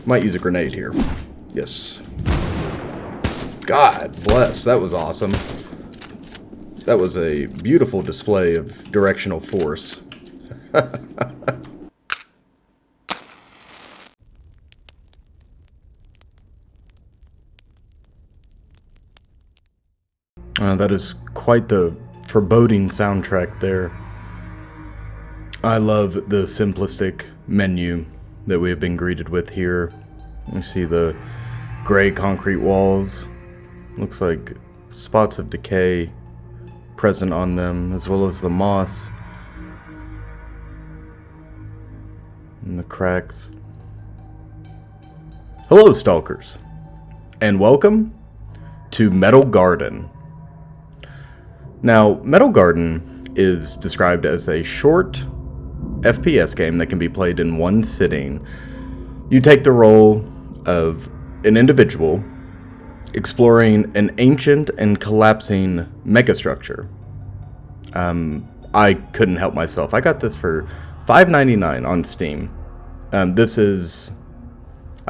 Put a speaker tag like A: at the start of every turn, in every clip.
A: Might use a grenade here. Yes. God bless. That was awesome. That was a beautiful display of directional force. That is quite the foreboding soundtrack there. I love the simplistic menu that we have been greeted with here. You see the gray concrete walls. Looks like spots of decay present on them, as well as the moss and the cracks. Hello, Stalkers, and welcome to metalgarden. Now, metalgarden is described as a short FPS game that can be played in one sitting. You take the role of an individual exploring an ancient and collapsing megastructure. I couldn't help myself. I got this for $5.99 on Steam. I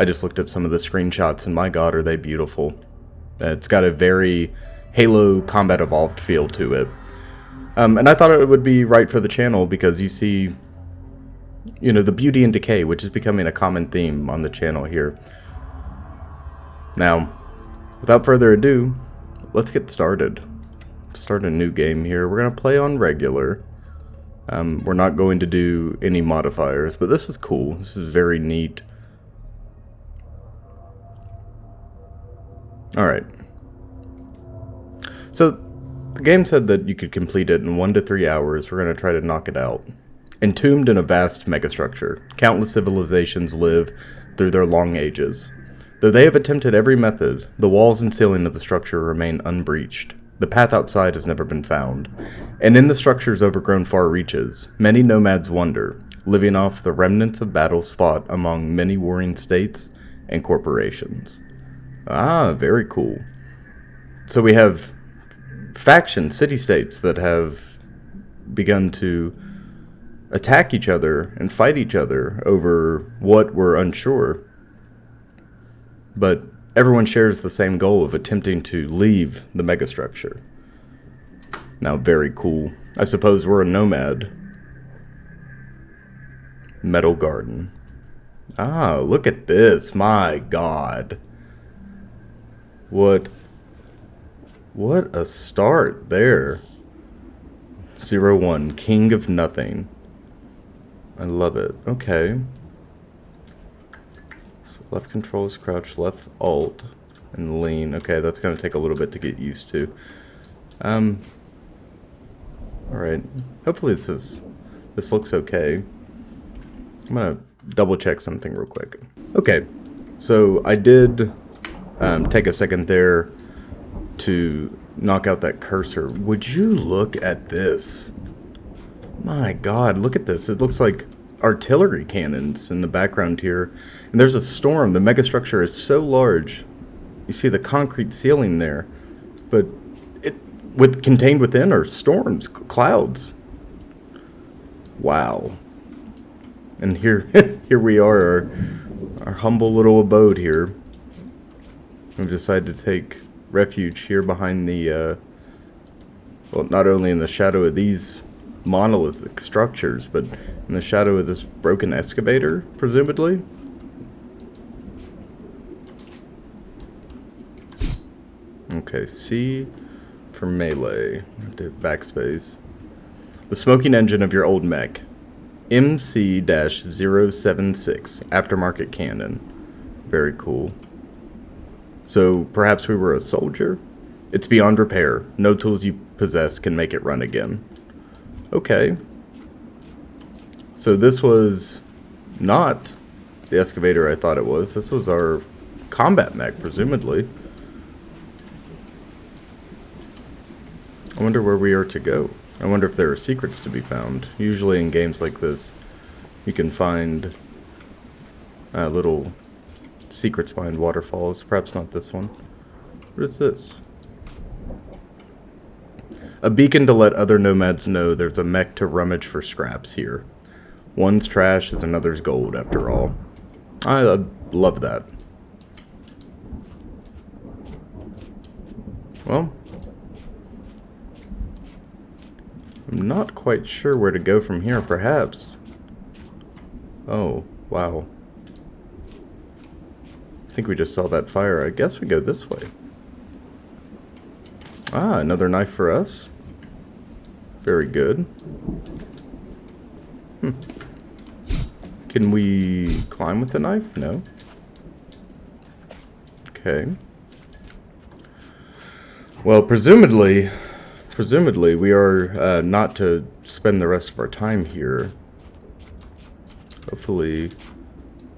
A: just looked at some of the screenshots, and my god, are they beautiful. It's got a very Halo Combat Evolved feel to it. And I thought it would be right for the channel because you see, the beauty and decay, which is becoming a common theme on the channel here. Now, without further ado, let's get started. Start a new game here. We're going to play on regular. We're not going to do any modifiers, but this is cool. This is very neat. Alright. So, the game said that you could complete it in 1 to 3 hours. We're going to try to knock it out. Entombed in a vast megastructure, countless civilizations live through their long ages. Though they have attempted every method, the walls and ceiling of the structure remain unbreached. The path outside has never been found. And in the structure's overgrown far reaches, many nomads wander, living off the remnants of battles fought among many warring states and corporations. Ah, very cool. So we have faction city-states that have begun to attack each other and fight each other over what we're unsure. But everyone shares the same goal of attempting to leave the megastructure. Now, very cool. I suppose we're a nomad. Metalgarden. Ah, look at this. My god. What a start there. 01, King of Nothing. I love it. Okay. So left control is crouch, left alt, and lean. Okay, that's going to take a little bit to get used to. Alright. Hopefully this looks okay. I'm going to double check something real quick. Okay. So I did take a second there to knock out that cursor. Would you look at this? My god, look at this. It looks like artillery cannons in the background here. And there's a storm. The megastructure is so large. You see the concrete ceiling there. But contained within are storms, clouds. Wow. And here we are, our humble little abode here. We've decided to take refuge here behind the, well, not only in the shadow of these monolithic structures, but in the shadow of this broken excavator, presumably. Okay, C for melee. Backspace. The smoking engine of your old mech. MC-076, aftermarket cannon. Very cool. So, perhaps we were a soldier? It's beyond repair. No tools you possess can make it run again. Okay. So this was not the excavator I thought it was. This was our combat mech, presumably. I wonder where we are to go. I wonder if there are secrets to be found. Usually in games like this, you can find little secrets behind waterfalls. Perhaps not this one. What is this? A beacon to let other nomads know there's a mech to rummage for scraps here. One's trash is another's gold, after all. A Love that. Well, I'm not quite sure where to go from here, perhaps. Oh, wow. I think we just saw that fire. I guess we go this way. Ah, another knife for us. Very good. Can we climb with the knife? No. Okay. Well, presumably we are not to spend the rest of our time here. Hopefully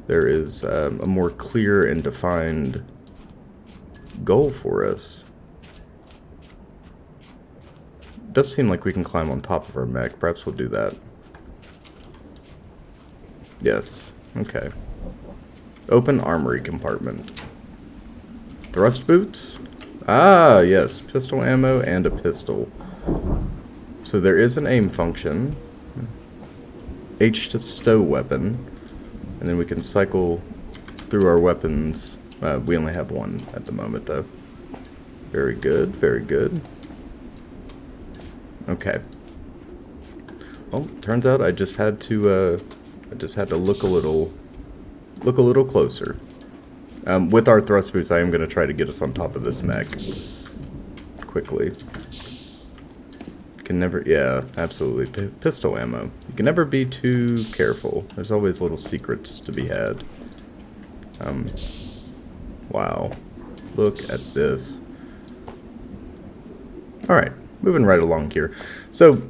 A: there is a more clear and defined goal for us. It does seem like we can climb on top of our mech. Perhaps we'll do that. Yes. Okay. Open armory compartment. Thrust boots? Ah, yes. Pistol ammo and a pistol. So there is an aim function. H to stow weapon. And then we can cycle through our weapons. We only have one at the moment, though. Very good, very good. Okay. Well, turns out I just had to look a little closer. With our thrust boots, I am going to try to get us on top of this mech quickly. Can never, yeah, absolutely. Pistol ammo. You can never be too careful. There's always little secrets to be had. Wow. Look at this. Alright, moving right along here. So,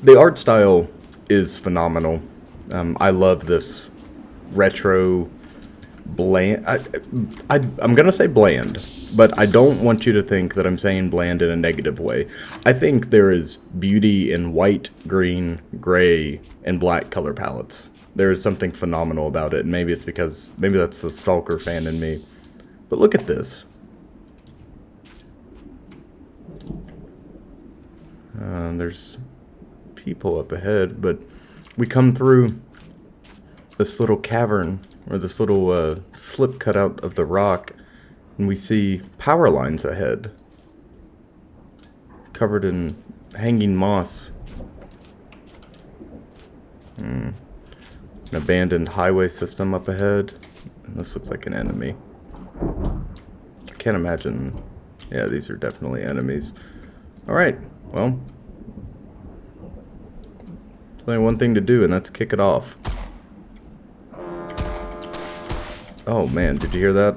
A: the art style is phenomenal. I love this retro bland. I'm gonna say bland, but I don't want you to think that I'm saying bland in a negative way. I think there is beauty in white, green, gray, and black color palettes. There is something phenomenal about it, and maybe it's because maybe that's the Stalker fan in me. But look at this. There's people up ahead, but we come through this little cavern, or this little slip cut out of the rock, and we see power lines ahead, covered in hanging moss. An abandoned highway system up ahead. This looks like an enemy. I can't imagine. Yeah, these are definitely enemies. Alright, well, there's only one thing to do, and that's kick it off. Oh man, did you hear that?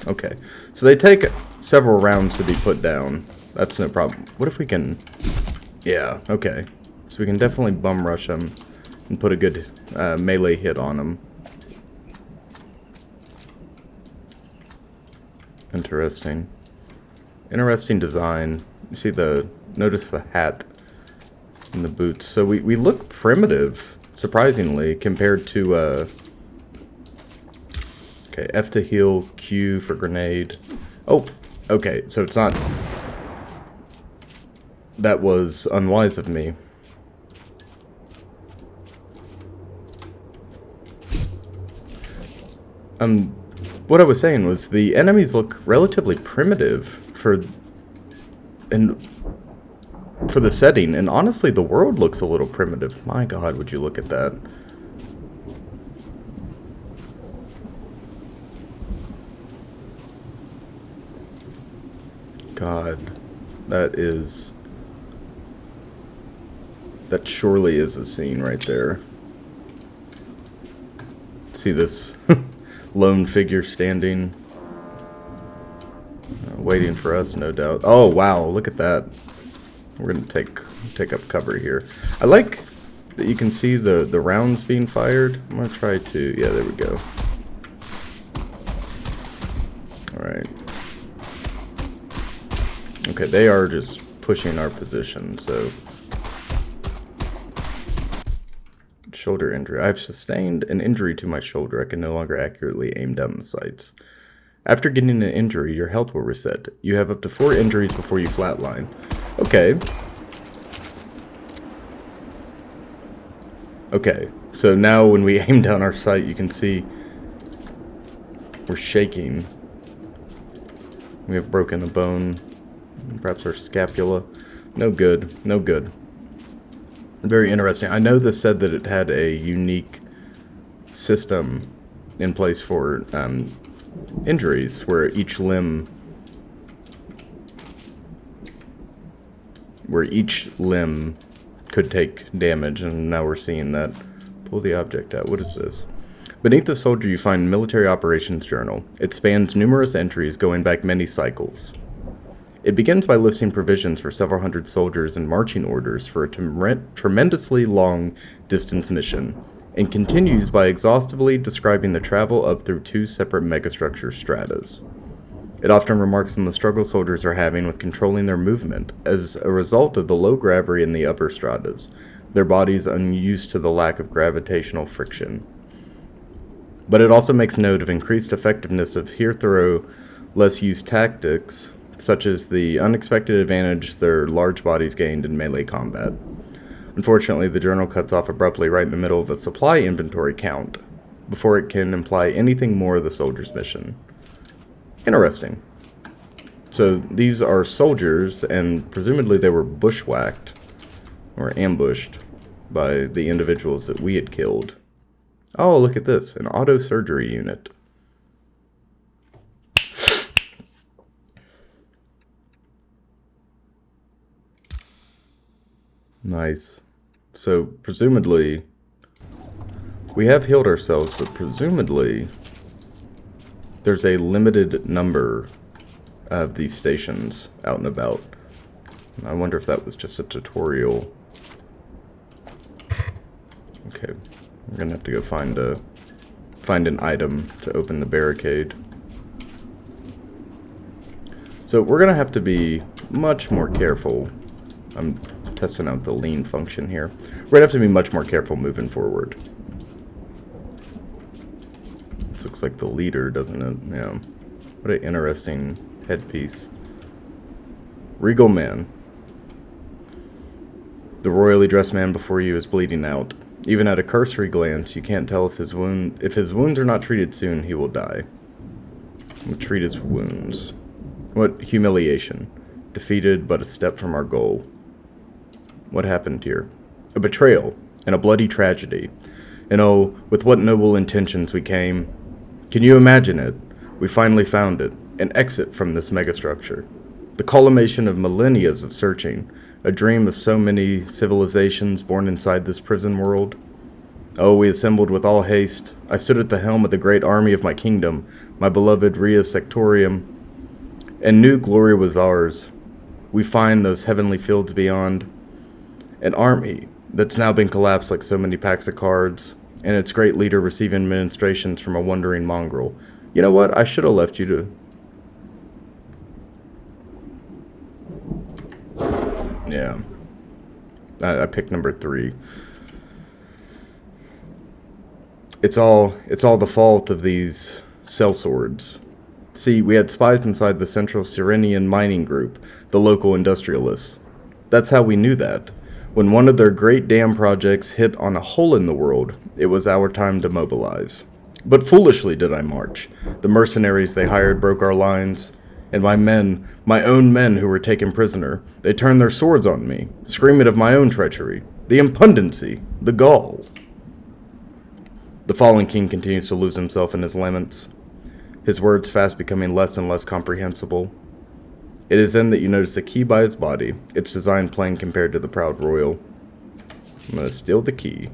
A: Okay, so they take several rounds to be put down. That's no problem. What if we can... Yeah, okay. So we can definitely bum rush them and put a good melee hit on them. Interesting. Interesting design. You see the... Notice the hat and the boots. So we look primitive, surprisingly, compared to... Okay, F to heal, Q for grenade. Oh, okay, so it's not... That was unwise of me. What I was saying was the enemies look relatively primitive for the setting, and honestly the world looks a little primitive. My god, would you look at that. God, that surely is a scene right there. See this lone figure standing, waiting for us, no doubt. Oh wow, look at that. We're gonna take up cover here. I like that you can see the rounds being fired. I'm gonna try to, yeah, there we go. Alright. Okay, they are just pushing our position, so... Shoulder injury. I've sustained an injury to my shoulder. I can no longer accurately aim down the sights. After getting an injury, your health will reset. You have up to 4 injuries before you flatline. Okay. Okay, so now when we aim down our sight, you can see we're shaking. We have broken a bone, perhaps our scapula. No good, no good. Very interesting. I know this said that it had a unique system in place for injuries, where each limb could take damage, and now we're seeing that. Pull the object out. What is this? Beneath the soldier you find Military Operations Journal. It spans numerous entries going back many cycles. It begins by listing provisions for several hundred soldiers and marching orders for a tremendously long distance mission, and continues by exhaustively describing the travel up through 2 separate megastructure stratas. It often remarks on the struggle soldiers are having with controlling their movement as a result of the low gravity in the upper stratas, their bodies unused to the lack of gravitational friction. But it also makes note of increased effectiveness of hitherto less used tactics, such as the unexpected advantage their large bodies gained in melee combat. Unfortunately, the journal cuts off abruptly right in the middle of a supply inventory count, before it can imply anything more of the soldier's mission. Interesting. So these are soldiers, and presumably they were bushwhacked, or ambushed, by the individuals that we had killed. Oh, look at this, an auto surgery unit. Nice. So, presumably, we have healed ourselves, but presumably, there's a limited number of these stations out and about. I wonder if that was just a tutorial. Okay, we're gonna have to go find an item to open the barricade. So we're gonna have to be much more careful. I'm testing out the lean function here. We're gonna have to be much more careful moving forward. This looks like the leader, doesn't it? Yeah. What an interesting headpiece. Regal man. The royally dressed man before you is bleeding out. Even at a cursory glance, you can't tell if his wounds are not treated soon, he will die. We'll treat his wounds. What humiliation. Defeated, but a step from our goal. What happened here? A betrayal, and a bloody tragedy. And oh, with what noble intentions we came. Can you imagine it? We finally found it. An exit from this megastructure. The culmination of millennia of searching. A dream of so many civilizations born inside this prison world. Oh, we assembled with all haste. I stood at the helm of the great army of my kingdom, my beloved Ria Sectorium, and new glory was ours. We find those heavenly fields beyond. An army that's now been collapsed like so many packs of cards, and its great leader receiving ministrations from a wandering mongrel. You know what? I should have left you to... Yeah. I picked number 3. It's all the fault of these sellswords. See, we had spies inside the Central Cyrenian mining group, the local industrialists. That's how we knew that. When one of their great dam projects hit on a hole in the world, it was our time to mobilize. But foolishly did I march. The mercenaries they hired broke our lines. And my men, my own men who were taken prisoner, they turned their swords on me, screaming of my own treachery, the impundency, the gall. The fallen king continues to lose himself in his laments, his words fast becoming less and less comprehensible. It is then that you notice a key by his body, its design plain compared to the proud royal. I'm going to steal the key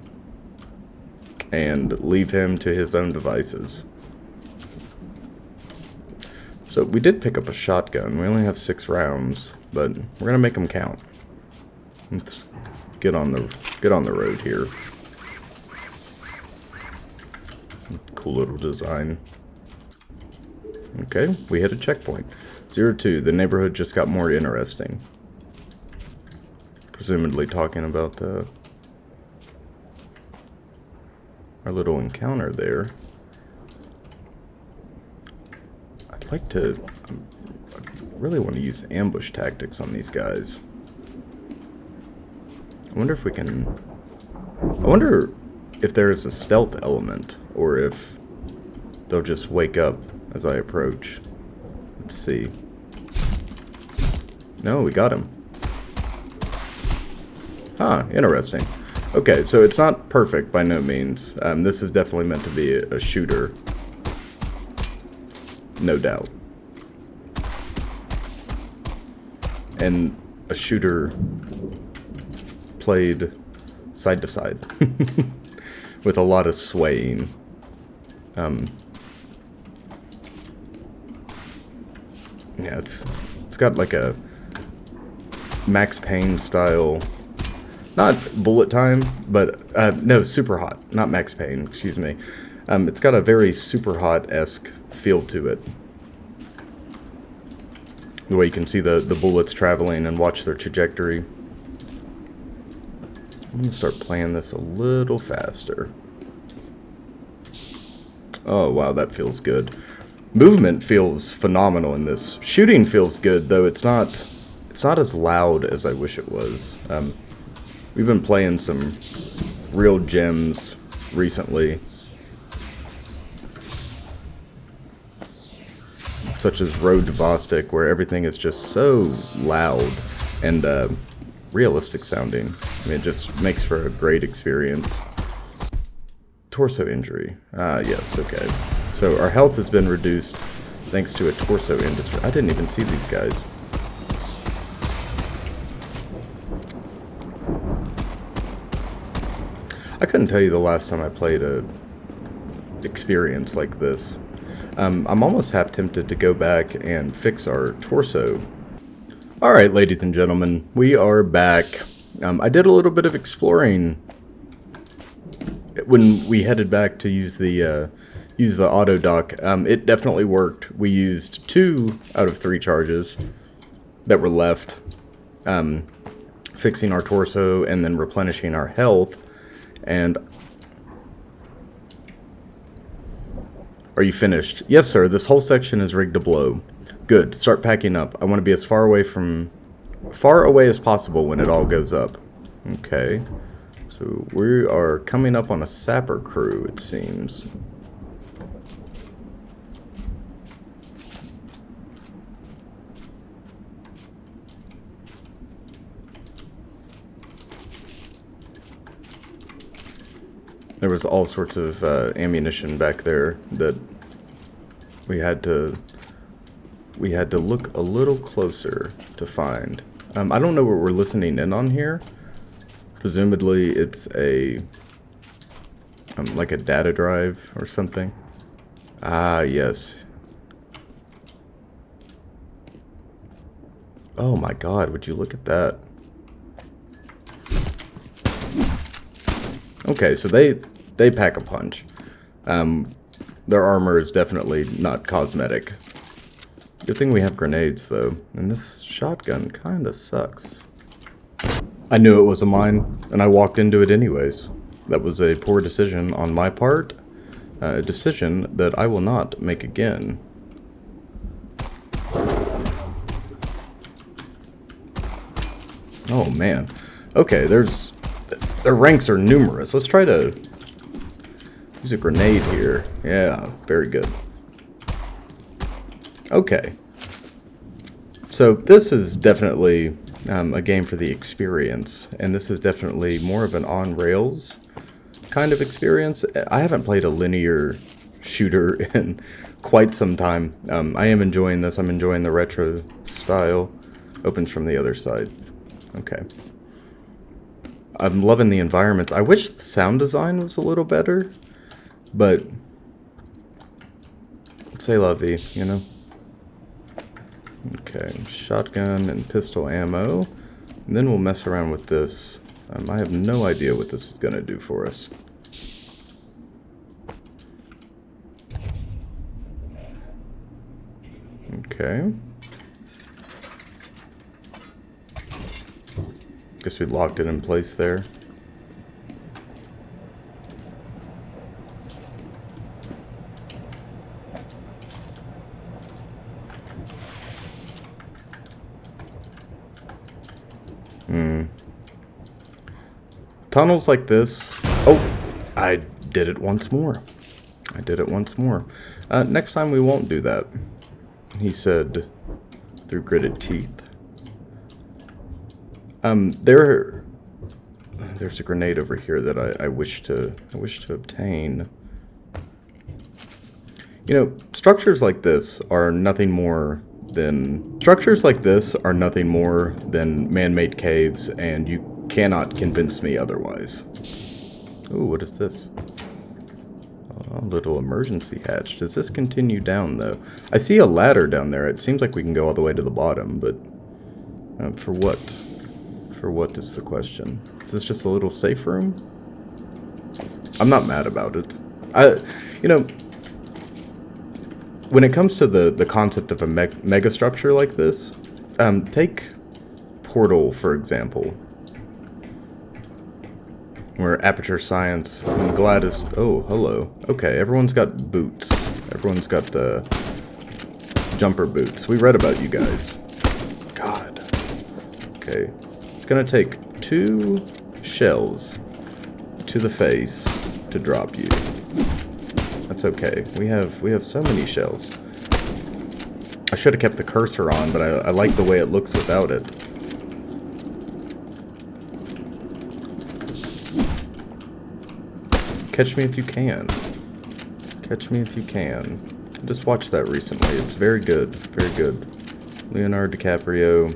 A: and leave him to his own devices. So we did pick up a shotgun. We only have 6 rounds, but we're gonna make them count. Let's get on the road here. Cool little design. Okay, we hit a checkpoint. 02. The neighborhood just got more interesting. Presumably talking about our little encounter there. I really want to use ambush tactics on these guys. I wonder if we can... I wonder if there is a stealth element, or if they'll just wake up as I approach. Let's see. No, we got him. Huh, interesting. Okay, so it's not perfect by no means. This is definitely meant to be a shooter. No doubt. And a shooter played side to side with a lot of swaying. Yeah, it's got like a Max Payne style, not bullet time, but no, super hot, not Max Payne, excuse me. It's got a very super hot-esque feel to it. The way you can see the bullets traveling and watch their trajectory. I'm gonna start playing this a little faster. Oh wow, that feels good. Movement feels phenomenal in this. Shooting feels good, though it's not as loud as I wish it was. We've been playing some real gems recently, such as Road to Vostok, where everything is just so loud and realistic sounding. I mean, it just makes for a great experience. Torso injury. Ah, yes, okay. So our health has been reduced thanks to a torso industry. I didn't even see these guys. I couldn't tell you the last time I played a experience like this. I'm almost half tempted to go back and fix our torso. Alright, ladies and gentlemen, we are back. I did a little bit of exploring when we headed back to use the auto dock. It definitely worked. We used 2 out of 3 charges that were left, fixing our torso and then replenishing our health. And are you finished? Yes, sir. This whole section is rigged to blow. Good. Start packing up. I want to be as far away as possible when it all goes up. Okay. So we are coming up on a sapper crew, it seems. There was all sorts of ammunition back there that we had to look a little closer to find. I don't know what we're listening in on here. Presumably it's a like a data drive or something. Ah, yes. Oh my god, would you look at that? Okay, so they pack a punch. Their armor is definitely not cosmetic. Good thing we have grenades, though. And this shotgun kinda sucks. I knew it was a mine, and I walked into it anyways. That was a poor decision on my part. A decision that I will not make again. Oh man. Okay, their ranks are numerous. Let's try to use a grenade here. Yeah, very good. Okay. So this is definitely a game for the experience, and this is definitely more of an on-rails kind of experience. I haven't played a linear shooter in quite some time. I am enjoying this. I'm enjoying the retro style. Opens from the other side. Okay. I'm loving the environments. I wish the sound design was a little better, but c'est la vie, you know? Okay, shotgun and pistol ammo. And then we'll mess around with this. I have no idea what this is going to do for us. Okay. Guess we locked it in place there. Tunnels like this. Oh, I did it once more. I did it once more. Next time we won't do that, he said through gritted teeth. There's a grenade over here that I wish to obtain. You know, structures like this are nothing more than man-made caves, and you cannot convince me otherwise. Ooh, what is this? A little emergency hatch. Does this continue down, though? I see a ladder down there. It seems like we can go all the way to the bottom, but for what? For what is the question? Is this just a little safe room? I'm not mad about it. You know, when it comes to the concept of a megastructure like this, take Portal, for example. Where Aperture Science and Gladys... Oh, hello. Okay, everyone's got boots. Everyone's got the jumper boots. We read about you guys. God. Okay. It's gonna take 2 shells to the face to drop you. That's okay. We have so many shells. I should have kept the cursor on, but I like the way it looks without it. Catch me if you can. Catch me if you can. I just watched that recently. It's very good. Very good. Leonardo DiCaprio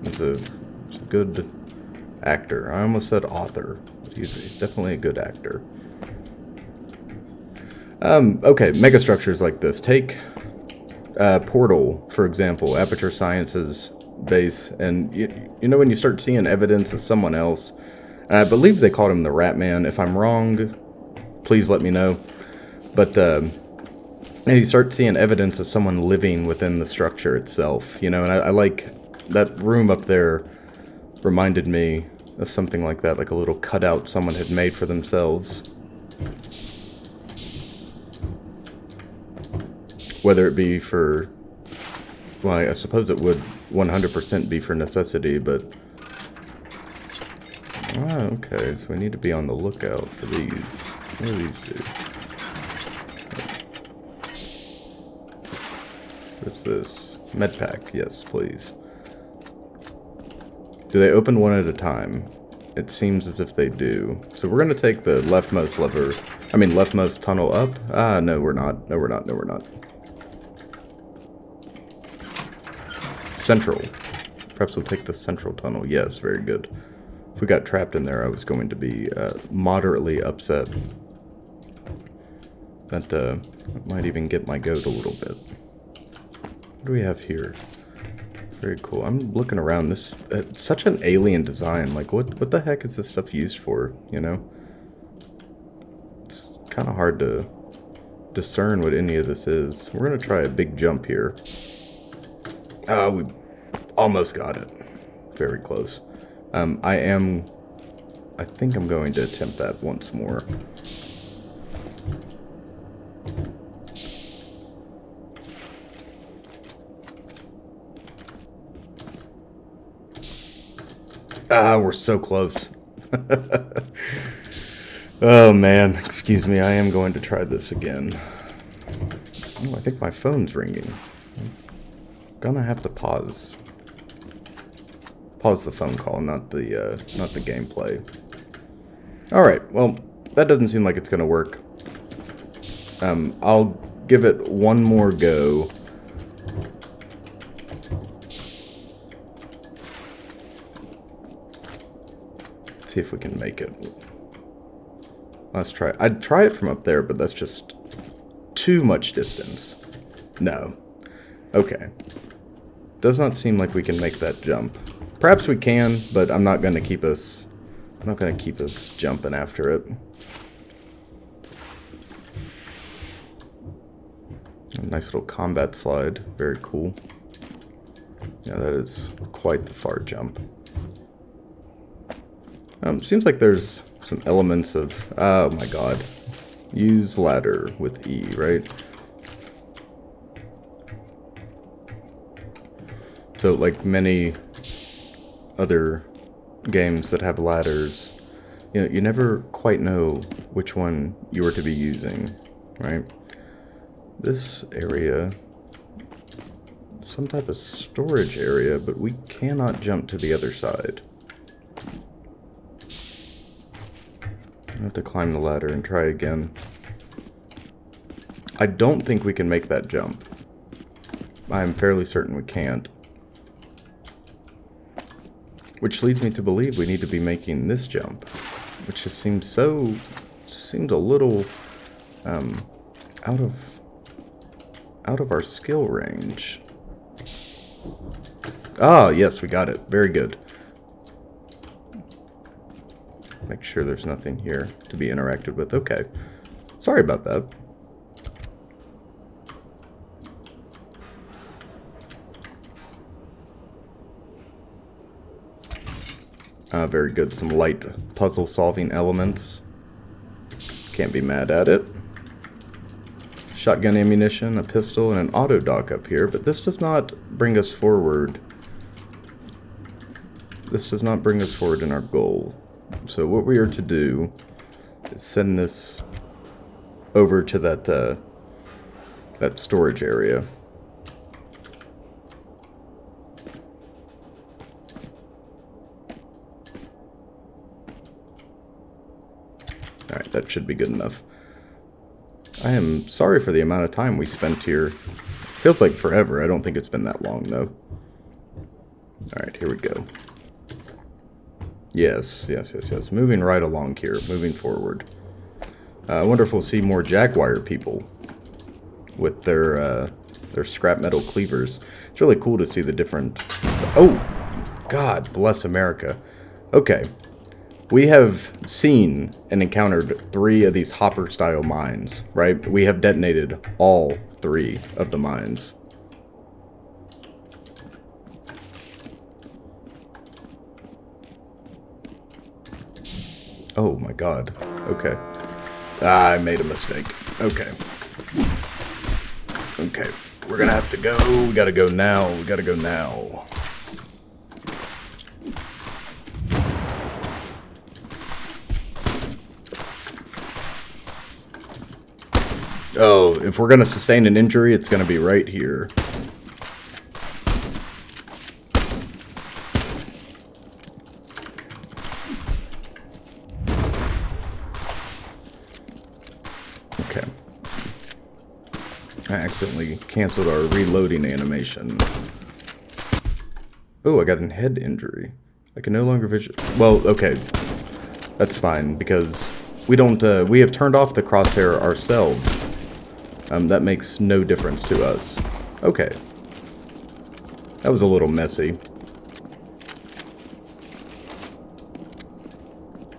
A: is a good actor. I almost said author. But he's definitely a good actor. Okay, megastructures like this. Take Portal, for example, Aperture Science's base, and you know when you start seeing evidence of someone else, I believe they called him the Rat Man. If I'm wrong, please let me know. But and you start seeing evidence of someone living within the structure itself, you know, and I like that room up there. Reminded me of something like that, like a little cutout someone had made for themselves. Whether it be for, well, I suppose it would 100% be for necessity, but... Ah, okay, so we need to be on the lookout for these. What do these do? What's this? Medpack, yes, please. Do they open one at a time? It seems as if they do. So we're going to take the leftmost tunnel up. Ah, no, we're not. No, we're not. No, we're not. Central. Perhaps we'll take the central tunnel. Yes, very good. If we got trapped in there, I was going to be moderately upset. That might even get my goat a little bit. What do we have here? Very cool. I'm looking around. This such an alien design. Like, what the heck is this stuff used for? You know, it's kind of hard to discern what any of this is. We're gonna try a big jump here. We almost got it. Very close. I think I'm going to attempt that once more. We're so close. Oh man, excuse me, I am going to try this again. Oh, I think my phone's ringing. I'm gonna have to pause the phone call, not the gameplay. Alright, well, that doesn't seem like it's gonna work. I'll give it one more go. See if we can make it. Let's try it. I'd try it from up there, but that's just too much distance. No. Okay. Does not seem like we can make that jump. Perhaps we can, but I'm not gonna keep us jumping after it. A nice little combat slide. Very cool. Yeah, that is quite the far jump. Seems like there's some elements of... Oh my god. Use ladder with E, right? So, like many other games that have ladders, You know, you never quite know which one you are to be using, right? This area, some type of storage area, but we cannot jump to the other side. I have to climb the ladder and try again. I don't think we can make that jump. I'm fairly certain we can't. Which leads me to believe we need to be making this jump, which just seems a little out of our skill range. Ah, yes, we got it. Very good. Make sure there's nothing here to be interacted with. Okay. Sorry about that. Very good. Some light puzzle-solving elements. Can't be mad at it. Shotgun ammunition, a pistol, and an auto dock up here, but this does not bring us forward. This does not bring us forward in our goal. So what we are to do is send this over to that storage area. Alright, that should be good enough. I am sorry for the amount of time we spent here. Feels like forever. I don't think it's been that long, though. Alright, here we go. Yes. Moving right along here. Moving forward. I wonder if we'll see more Jaguar people with their scrap metal cleavers. It's really cool to see the different... Oh! God bless America. Okay. We have seen and encountered 3 of these hopper-style mines, right? We have detonated all 3 of the mines. Oh my god. Okay. Ah, I made a mistake. Okay. Okay. We're gonna have to go. We gotta go now. We gotta go now. Oh, if we're gonna sustain an injury, it's gonna be right here. Okay. I accidentally canceled our reloading animation. Oh, I got a head injury. I can no longer well, okay. That's fine, because we don't, we have turned off the crosshair ourselves. That makes no difference to us. Okay. That was a little messy.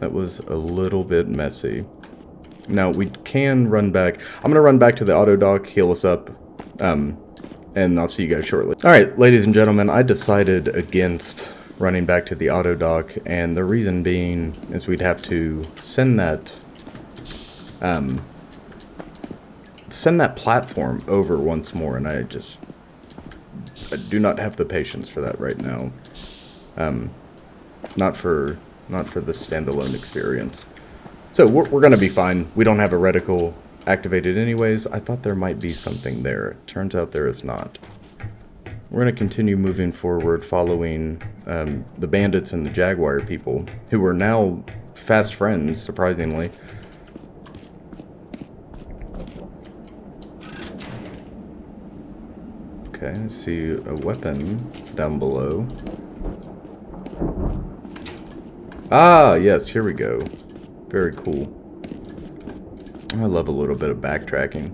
A: That was a little bit messy. Now, we can run back. I'm going to run back to the auto dock, heal us up, and I'll see you guys shortly. Alright, ladies and gentlemen, I decided against running back to the auto dock, and the reason being is we'd have to send that platform over once more, and I do not have the patience for that right now. Not for the standalone experience. So we're gonna be fine. We don't have a reticle activated anyways. I thought there might be something there. Turns out there is not. We're gonna continue moving forward, following the bandits and the Jaguar people, who are now fast friends, surprisingly. Okay, I see a weapon down below. Ah, yes, here we go. Very cool. I love a little bit of backtracking.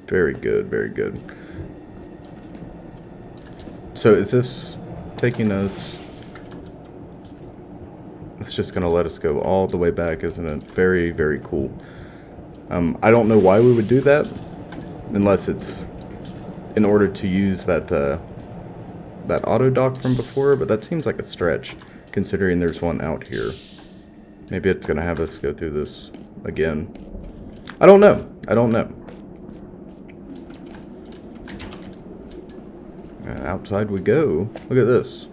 A: Very good, very good. So is this taking us... It's just going to let us go all the way back, isn't it? Very, very cool. I don't know why we would do that, unless it's in order to use that auto dock from before, but that seems like a stretch, considering there's one out here. Maybe it's going to have us go through this again. I don't know. I don't know. Outside we go. Look at this.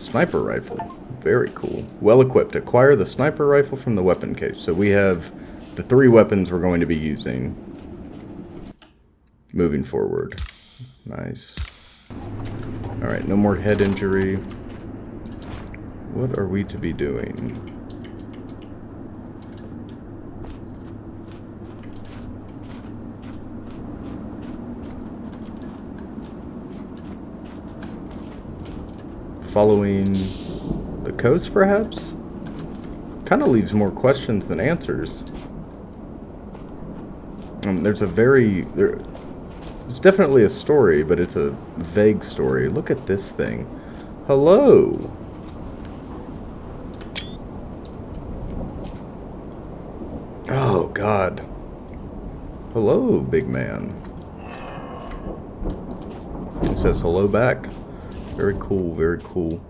A: Sniper rifle. Very cool. Well equipped. Acquire the sniper rifle from the weapon case. So we have the 3 weapons we're going to be using moving forward. Nice. Alright, no more head injury. What are we to be doing? Following the coast, perhaps? Kind of leaves more questions than answers. There's definitely a story, but it's a vague story. Look at this thing. Hello! Oh, God. Hello, big man. It says hello back. Very cool, very cool.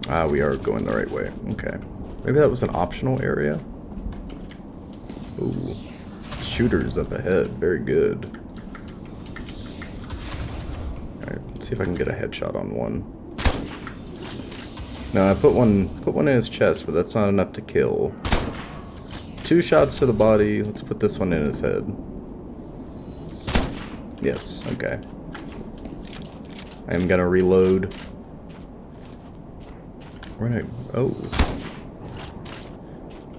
A: Ah, we are going the right way. Okay. Maybe that was an optional area? Ooh. Shooters up ahead. Very good. Alright, let's see if I can get a headshot on one. No, I put one in his chest, but that's not enough to kill. 2 shots to the body. Let's put this one in his head. Yes, okay. I am gonna reload. Where did I... Oh.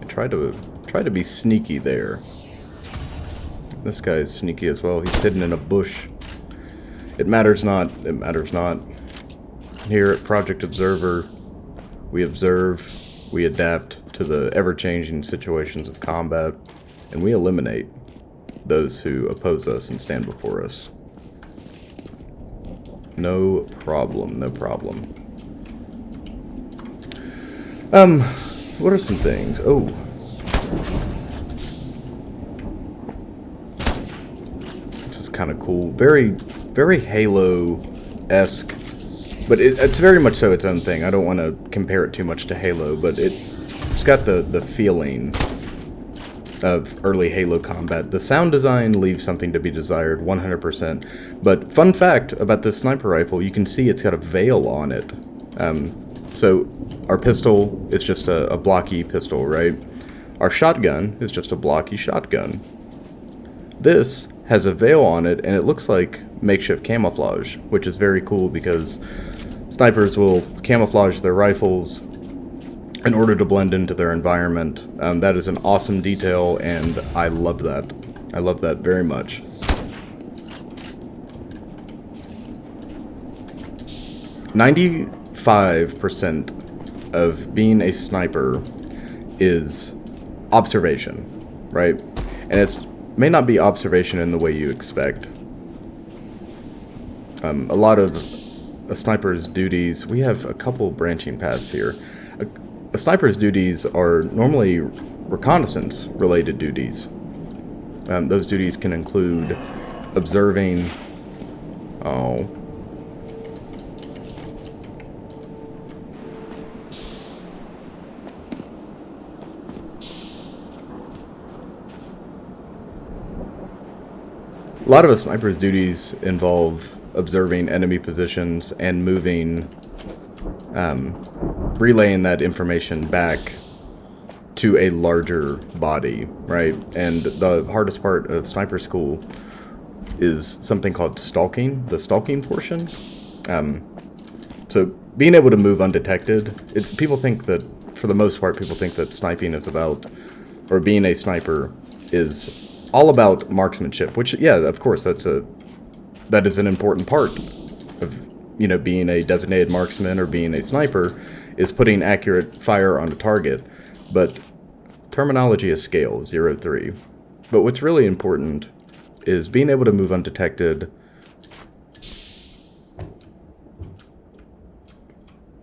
A: I tried to be sneaky there. This guy is sneaky as well. He's hidden in a bush. It matters not. It matters not. Here at Project Observer, we observe, we adapt to the ever-changing situations of combat, and we eliminate those who oppose us and stand before us. No problem, no problem. What are some things? Oh. This is kind of cool. Very, very Halo-esque. But it's very much so its own thing. I don't want to compare it too much to Halo, but it's got the feeling of early Halo combat. The sound design leaves something to be desired, 100%. But fun fact about this sniper rifle, you can see it's got a veil on it. So our pistol is just a blocky pistol, right? Our shotgun is just a blocky shotgun. This has a veil on it, and it looks like makeshift camouflage, which is very cool because snipers will camouflage their rifles in order to blend into their environment. That is an awesome detail, and I love that. I love that very much. .95% of being a sniper is observation, right? And it may not be observation in the way you expect. A lot of a sniper's duties, we have a couple branching paths here. A sniper's duties are normally reconnaissance-related duties. Those duties can include observing... Oh... A lot of a sniper's duties involve observing enemy positions and moving, relaying that information back to a larger body, right? And the hardest part of sniper school is something called stalking, the stalking portion. So being able to move undetected, people think that, for the most part, people think that sniping is about, or being a sniper is all about marksmanship, which, yeah, of course, that is an important part of, you know, being a designated marksman or being a sniper, is putting accurate fire on a target. But terminology is scale, 0-3. But what's really important is being able to move undetected.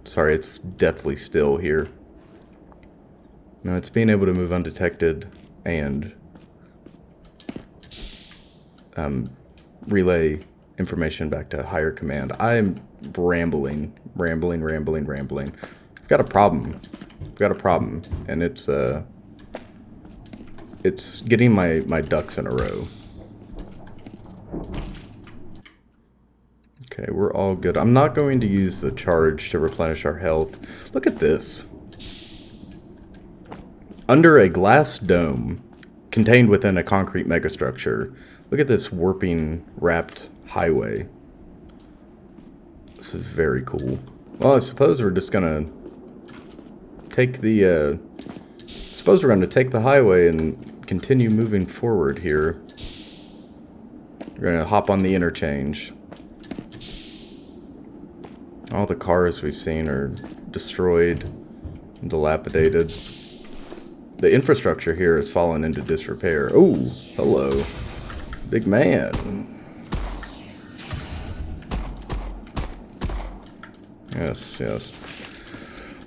A: Sorry, it's deathly still here. No, it's being able to move undetected and relay information back to higher command. I'm rambling. I've got a problem. And it's getting my ducks in a row. Okay, Okay, we're all good. I'm not going to use the charge to replenish our health. Look at this. Under a glass dome, contained within a concrete megastructure. Look at this warping wrapped highway. This is very cool. Well, I suppose we're just gonna take the highway and continue moving forward here. We're gonna hop on the interchange. All the cars we've seen are destroyed, dilapidated. The infrastructure here has fallen into disrepair. Oh, hello. Big man. Yes, yes.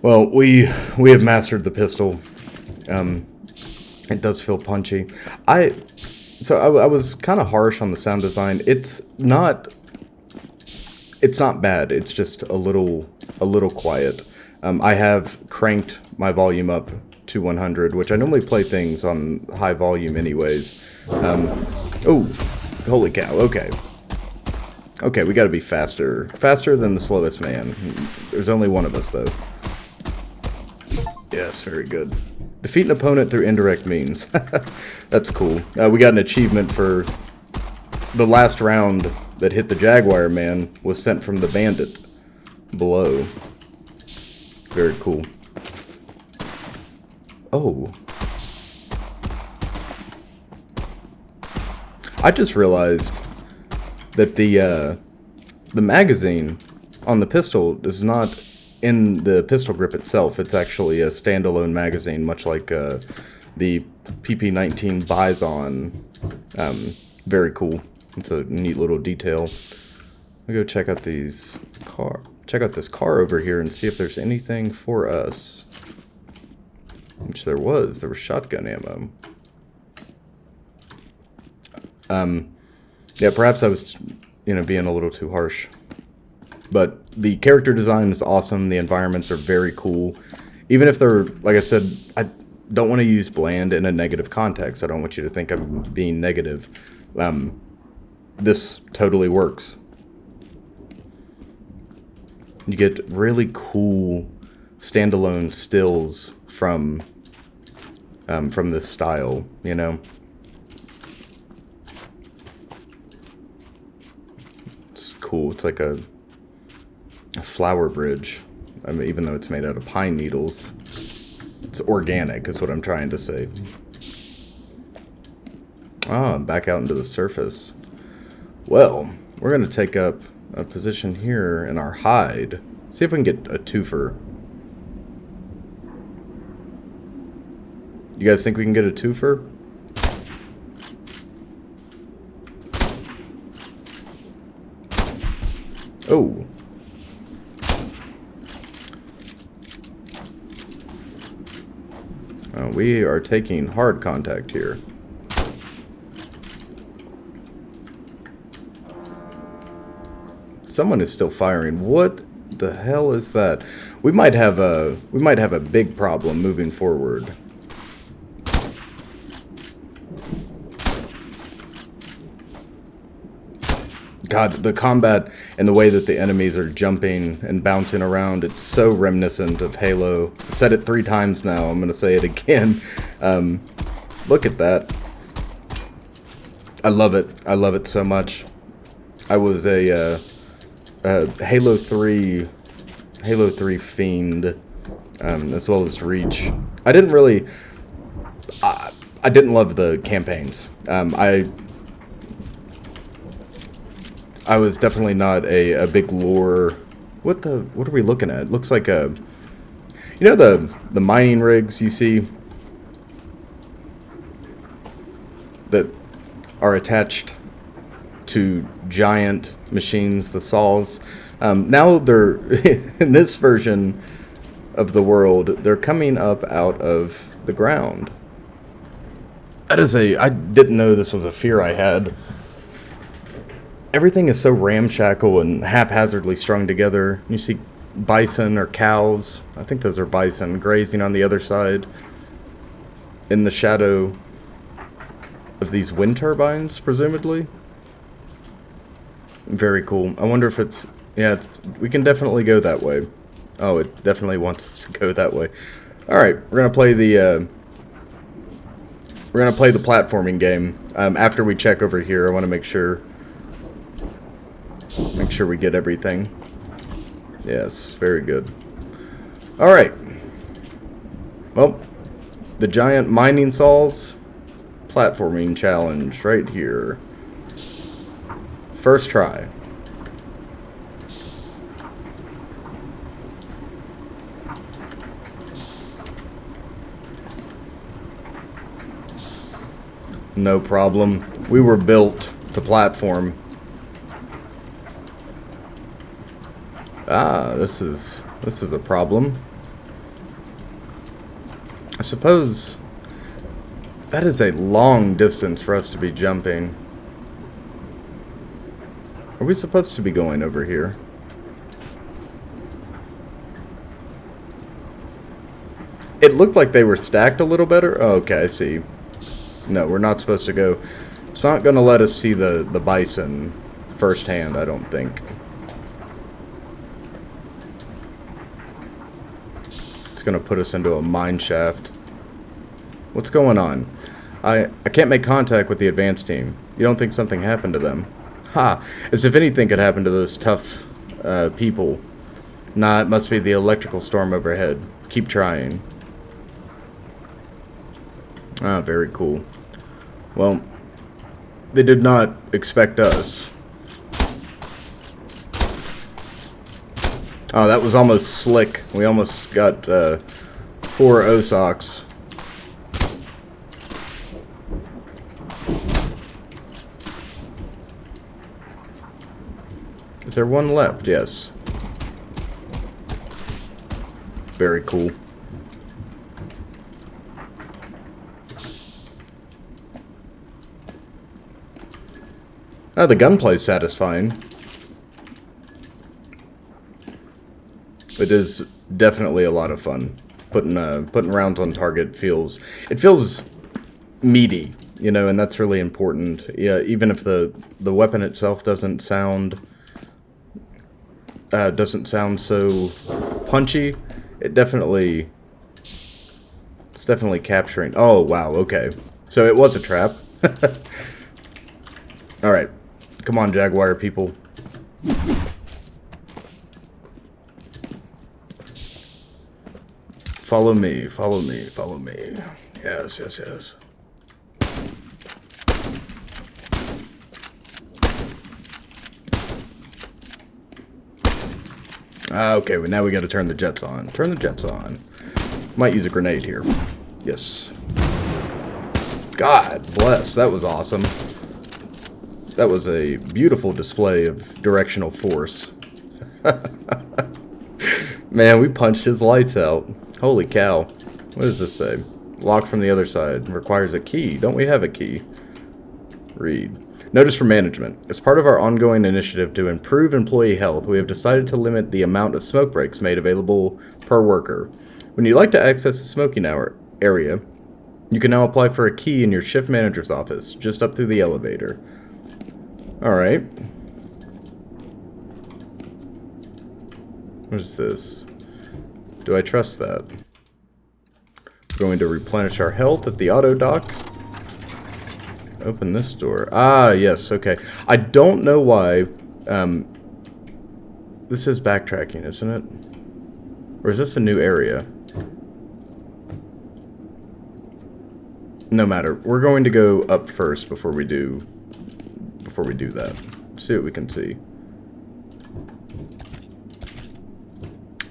A: Well, we have mastered the pistol. It does feel punchy. I was kind of harsh on the sound design. It's not bad. It's just a little quiet. I have cranked my volume up to 100, which I normally play things on high volume anyways. Oh, holy cow, okay. Okay, we gotta be faster. Faster than the slowest man. There's only one of us, though. Yes, very good. Defeat an opponent through indirect means. That's cool. We got an achievement for the last round that hit the Jaguar man was sent from the bandit below. Very cool. Oh. I just realized that the magazine on the pistol is not in the pistol grip itself. It's actually a standalone magazine, much like the PP-19 Bison. Very cool. It's a neat little detail. I'll go check out this car over here and see if there's anything for us. Which there was. There was shotgun ammo. Yeah, perhaps I was, being a little too harsh. But the character design is awesome. The environments are very cool. Even if they're, like I said, I don't want to use bland in a negative context. I don't want you to think I'm being negative. This totally works. You get really cool standalone stills from this style, It's cool. It's like a flower bridge. I mean, even though it's made out of pine needles, it's organic, is what I'm trying to say. Ah, back out into the surface. Well, we're going to take up a position here in our hide. See if we can get a twofer. You guys think we can get a twofer? Oh. We are taking hard contact here. Someone is still firing. What the hell is that? We might have a big problem moving forward. God, the combat and the way that the enemies are jumping and bouncing around, it's so reminiscent of Halo. I've said it 3 times now. I'm going to say it again. Look at that. I love it. I love it so much. I was a Halo 3 fiend, as well as Reach. I didn't love the campaigns. I was definitely not a big lore. What are we looking at? It looks like a, the mining rigs you see that are attached to giant machines, the saws. Now they're in this version of the world, they're coming up out of the ground. I didn't know this was a fear I had. Everything is so ramshackle and haphazardly strung together. You see bison or cows, I think those are bison, grazing on the other side in the shadow of these wind turbines, presumably. Very cool. I wonder if it's... Yeah, we can definitely go that way. Oh, it definitely wants us to go that way. Alright, we're gonna play the... we're gonna play the platforming game. After we check over here, I want to make sure we get everything. Yes, very good. Alright. Well, the giant mining saws platforming challenge right here. First try. No problem. We were built to platform. Ah, this is a problem. I suppose that is a long distance for us to be jumping. Are we supposed to be going over here? It looked like they were stacked a little better. Oh, okay, I see. No, we're not supposed to go. It's not going to let us see the bison firsthand, I don't think. It's going to put us into a mine shaft. What's going on? I can't make contact with the advanced team. You don't think something happened to them? Ha! As if anything could happen to those tough people. Nah, it must be the electrical storm overhead. Keep trying. Ah, very cool. Well, they did not expect us. Oh, that was almost slick. We almost got 4 Osocks. Is there one left? Yes. Very cool. Oh, the gunplay is satisfying. It is definitely a lot of fun. Putting rounds on target feels meaty, you know, and that's really important. Yeah, even if the weapon itself doesn't sound so punchy, it's definitely capturing. Oh wow, okay, so it was a trap. All right. Come on, Jaguar people. Follow me, follow me, follow me. Yes, yes, yes. Okay, well now we gotta turn the jets on. Turn the jets on. Might use a grenade here. Yes. God bless, that was awesome. That was a beautiful display of directional force. Man, we punched his lights out. Holy cow. What does this say? Locked from the other side. Requires a key. Don't we have a key? Read. Notice for management. As part of our ongoing initiative to improve employee health, we have decided to limit the amount of smoke breaks made available per worker. When you'd like to access the smoking hour area, you can now apply for a key in your shift manager's office, just up through the elevator. Alright. What is this? Do I trust that? We're going to replenish our health at the auto dock. Open this door. Ah, yes, okay. I don't know why. This is backtracking, isn't it? Or is this a new area? No matter. We're going to go up first before we do that. See what we can see.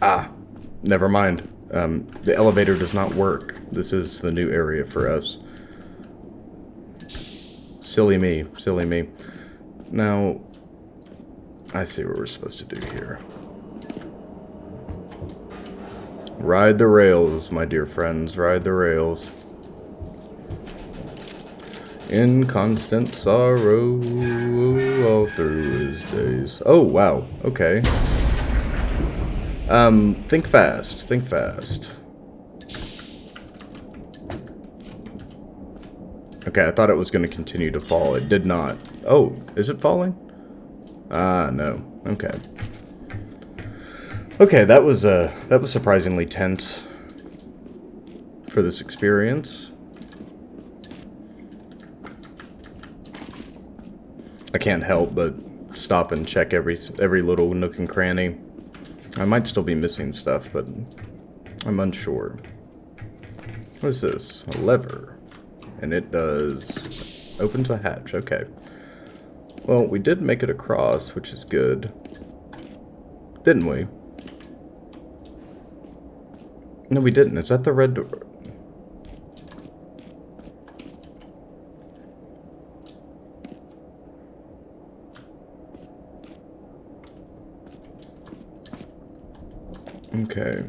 A: Ah, never mind. The elevator does not work. This is the new area for us. Silly me, silly me. Now, I see what we're supposed to do here. Ride the rails, my dear friends, ride the rails. In constant sorrow all through his days. Oh, wow. Okay. Think fast. Think fast. Okay, I thought it was going to continue to fall. It did not. Oh, is it falling? Ah, no. Okay. Okay, that was surprisingly tense for this experience. I can't help but stop and check every little nook and cranny. I might still be missing stuff, but I'm unsure. What is this? A lever. And it does... opens a hatch. Okay. Well, we did make it across, which is good. Didn't we? No, we didn't. Is that the red door? Okay.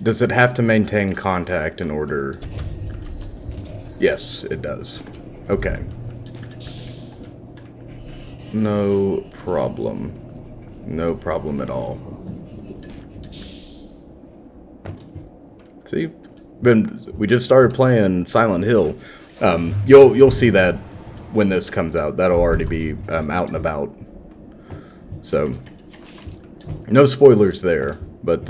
A: Does it have to maintain contact in order? Yes, it does. Okay. No problem. No problem at all. See? We just started playing Silent Hill. You'll see that when this comes out. That'll already be out and about. So, no spoilers there. But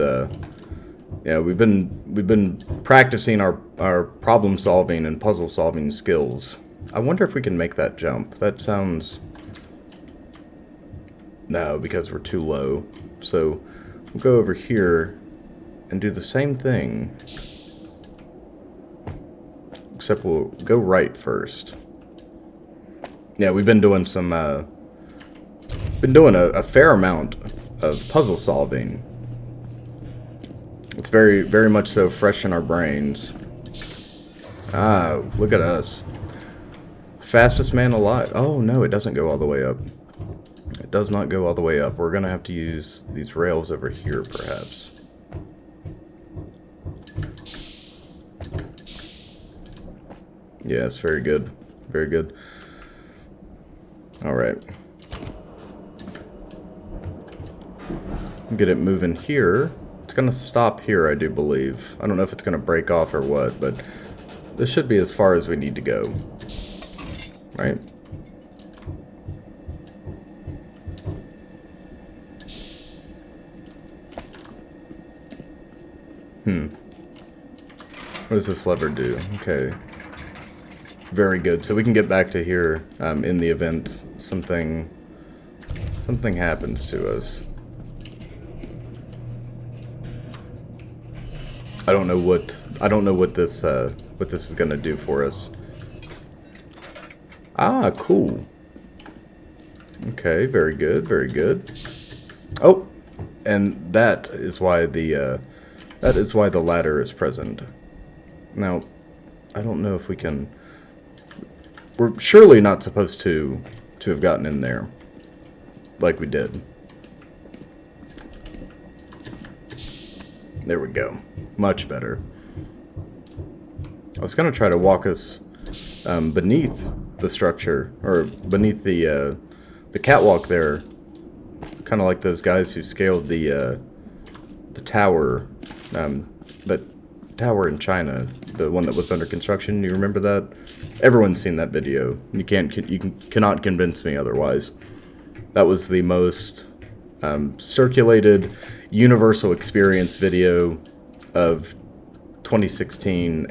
A: yeah, we've been practicing our problem solving and puzzle solving skills. I wonder if we can make that jump. That sounds... No, because we're too low. So we'll go over here and do the same thing. Except we'll go right first. Yeah, we've been doing some a fair amount of puzzle solving. It's very, very much so fresh in our brains. Ah, look at us. Fastest man alive. Oh no, it doesn't go all the way up. It does not go all the way up. We're gonna have to use these rails over here, perhaps. Yes, very good. Very good. Alright. Get it moving here. It's gonna stop here, I do believe. I don't know if it's gonna break off or what, but this should be as far as we need to go. Right? What does this lever do? Okay. Very good. So we can get back to here in the event something happens to us. I don't know what this is gonna do for us. Ah, cool. Okay, very good, very good. Oh, and that is why the ladder is present. Now, I don't know if we can... We're surely not supposed to have gotten in there like we did. There we go. Much better. I was going to try to walk us beneath the structure, or beneath the catwalk there. Kind of like those guys who scaled the tower, that tower in China, the one that was under construction. You remember that? Everyone's seen that video. You cannot convince me otherwise. That was the most circulated universal experience video of 2016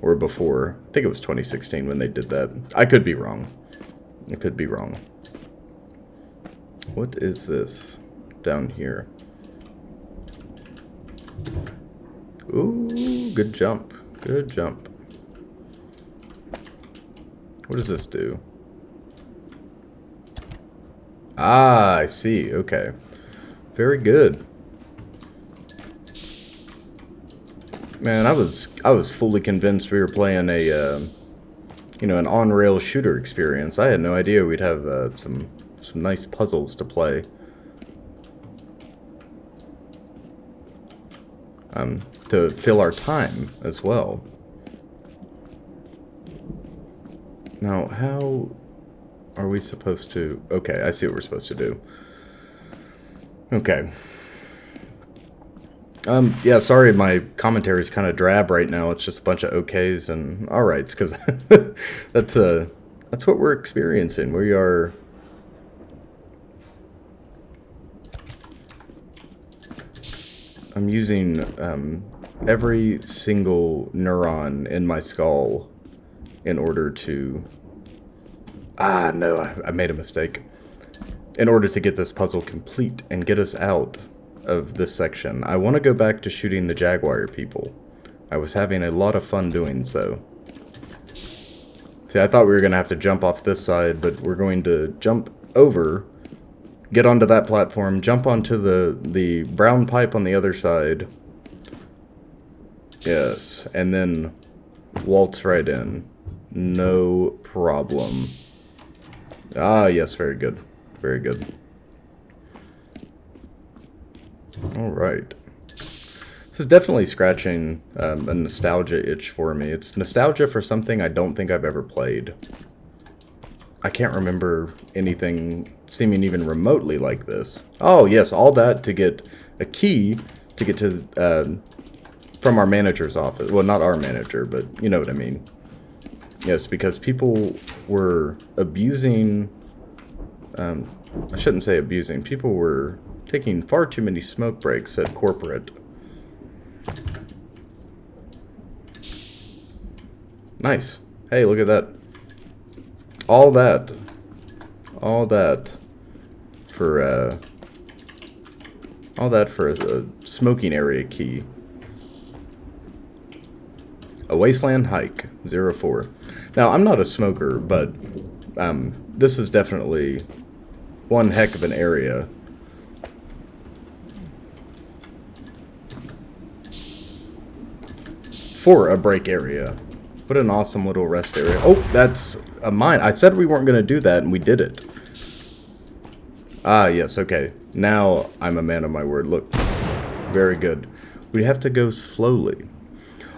A: or before. I think it was 2016 when they did that. I could be wrong. I could be wrong. What is this down here? Ooh, good jump. Good jump. What does this do? Ah, I see. Okay. Very good. Man, I was fully convinced we were playing a an on-rail shooter experience. I had no idea we'd have some nice puzzles to play. To fill our time as well. Now, how are we supposed to... Okay, I see what we're supposed to do. Okay. Yeah, sorry, my commentary is kind of drab right now. It's just a bunch of okays and alrights, because that's what we're experiencing. We are... I'm using every single neuron in my skull in order to... Ah, no, I made a mistake. In order to get this puzzle complete and get us out of this section, I want to go back to shooting the Jaguar people. I was having a lot of fun doing so. See, I thought we were going to have to jump off this side, but we're going to jump over, get onto that platform, jump onto the brown pipe on the other side. Yes, and then waltz right in. No problem. Ah, yes, very good. Very good. Alright. This is definitely scratching a nostalgia itch for me. It's nostalgia for something I don't think I've ever played. I can't remember anything seeming even remotely like this. Oh, yes, all that to get a key to get to, from our manager's office. Well, not our manager, but you know what I mean. Yes, because people were abusing... I shouldn't say abusing. People were taking far too many smoke breaks at corporate. Nice. Hey, look at that. All that for a smoking area key. A wasteland hike 04. Now, I'm not a smoker, but this is definitely one heck of an area. For a break area. What an awesome little rest area. Oh, that's a mine. I said we weren't going to do that, and we did it. Ah, yes, okay. Now I'm a man of my word. Look. Very good. We have to go slowly.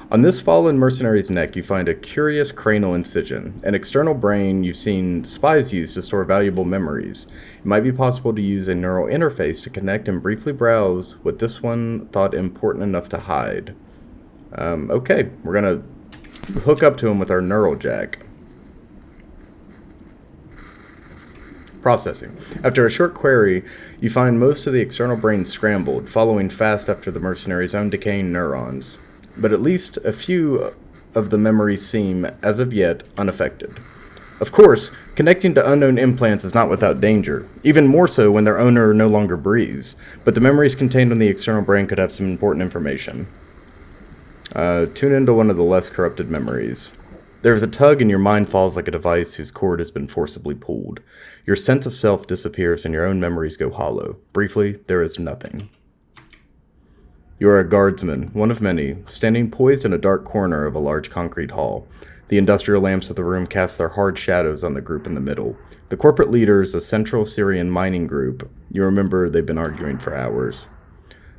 A: On this fallen mercenary's neck, you find a curious cranial incision, an external brain you've seen spies use to store valuable memories. It might be possible to use a neural interface to connect and briefly browse what this one thought important enough to hide. Okay, we're gonna hook up to him with our neural jack. Processing. After a short query, you find most of the external brain scrambled, following fast after the mercenary's own decaying neurons. But at least a few of the memories seem, as of yet, unaffected. Of course, connecting to unknown implants is not without danger, even more so when their owner no longer breathes, but the memories contained in the external brain could have some important information. Tune into one of the less corrupted memories. There is a tug and your mind falls like a device whose cord has been forcibly pulled. Your sense of self disappears and your own memories go hollow. Briefly, there is nothing. You are a guardsman, one of many, standing poised in a dark corner of a large concrete hall. The industrial lamps of the room cast their hard shadows on the group in the middle. The corporate leaders, a Central Syrian mining group. You remember they've been arguing for hours.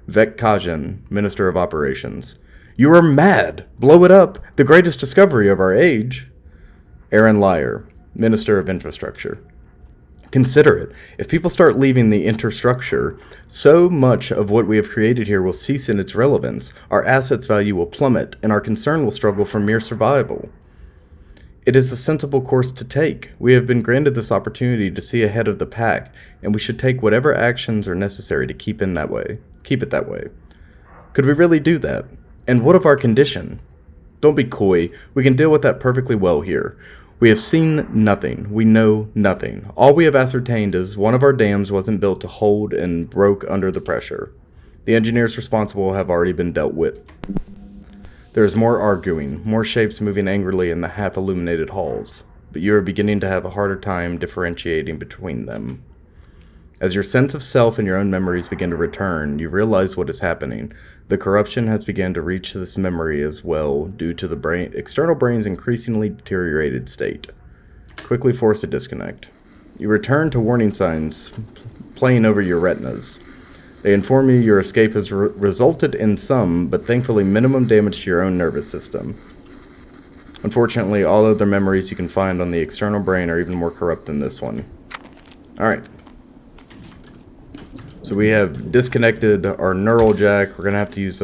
A: Vek Kajan, Minister of Operations. You are mad! Blow it up! The greatest discovery of our age! Aaron Lyer, Minister of Infrastructure. Consider it. If people start leaving the infrastructure, so much of what we have created here will cease in its relevance, our assets' value will plummet, and our concern will struggle for mere survival. It is the sensible course to take. We have been granted this opportunity to see ahead of the pack, and we should take whatever actions are necessary to keep it that way. Could we really do that? And what of our condition? Don't be coy. We can deal with that perfectly well here. We have seen nothing. We know nothing. All we have ascertained is one of our dams wasn't built to hold and broke under the pressure. The engineers responsible have already been dealt with. There is more arguing, more shapes moving angrily in the half-illuminated halls, but you are beginning to have a harder time differentiating between them. As your sense of self and your own memories begin to return, you realize what is happening. The corruption has begun to reach this memory as well, due to the external brain's increasingly deteriorated state. Quickly force a disconnect. You return to warning signs playing over your retinas. They inform you your escape has resulted in some, but thankfully minimum damage to your own nervous system. Unfortunately, all other memories you can find on the external brain are even more corrupt than this one. Alright. So we have disconnected our neural jack. We're going to have to use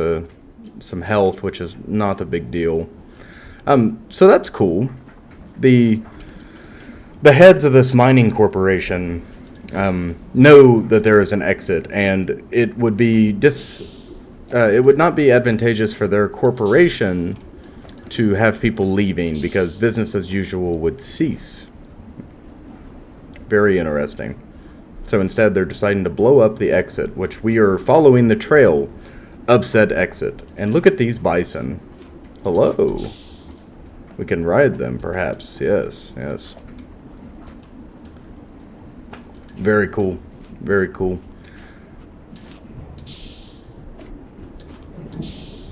A: some health, which is not a big deal. So that's cool. The heads of this mining corporation know that there is an exit, and it would not be advantageous for their corporation to have people leaving, because business as usual would cease. Very interesting. So instead, they're deciding to blow up the exit, which we are following the trail of said exit. And look at these bison. Hello. We can ride them, perhaps. Yes, yes. Very cool. Very cool.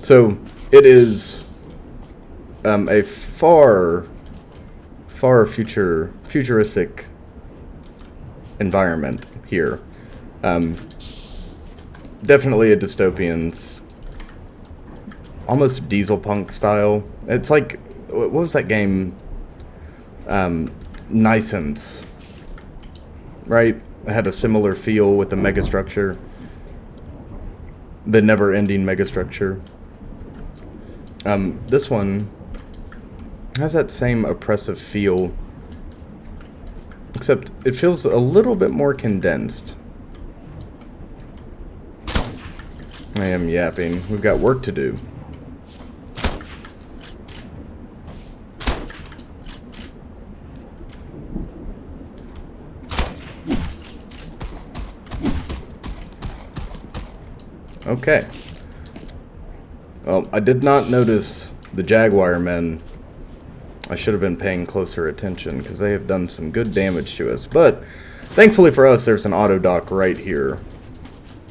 A: So, it is a far futuristic environment here. Definitely a dystopian, almost diesel punk style. It's like, what was that game? Nicence, right? It had a similar feel with the megastructure, the never-ending megastructure. This one has that same oppressive feel, except it feels a little bit more condensed. I am yapping. We've got work to do. Okay. Well, I did not notice the Jaguar men. I should have been paying closer attention, because they have done some good damage to us. But, thankfully for us, there's an auto dock right here.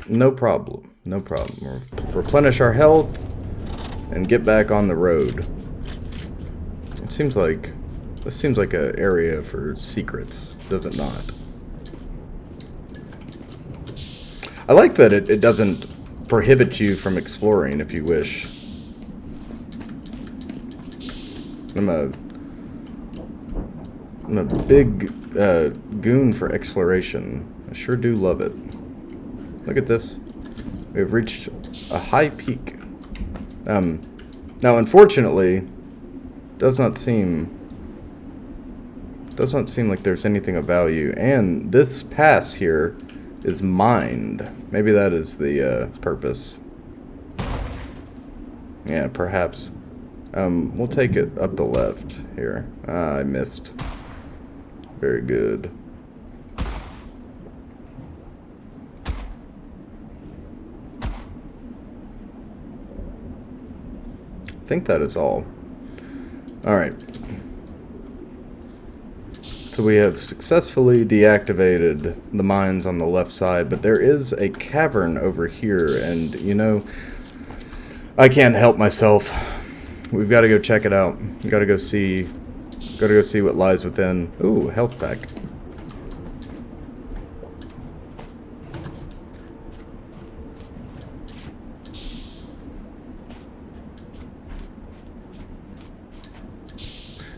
A: No problem. No problem. We'll replenish our health and get back on the road. It seems like... This seems like an area for secrets, does it not? I like that it doesn't prohibit you from exploring if you wish. I'm a big goon for exploration. I sure do love it. Look at this. We've reached a high peak. Now, unfortunately, does not seem like there's anything of value. And this pass here is mined. Maybe that is the purpose. Yeah, perhaps. We'll take it up the left here. I missed. Very good. I think that is all. Alright. So we have successfully deactivated the mines on the left side, but there is a cavern over here, and, you know, I can't help myself. We've got to go check it out. We've got to go see what lies within. Ooh, health pack.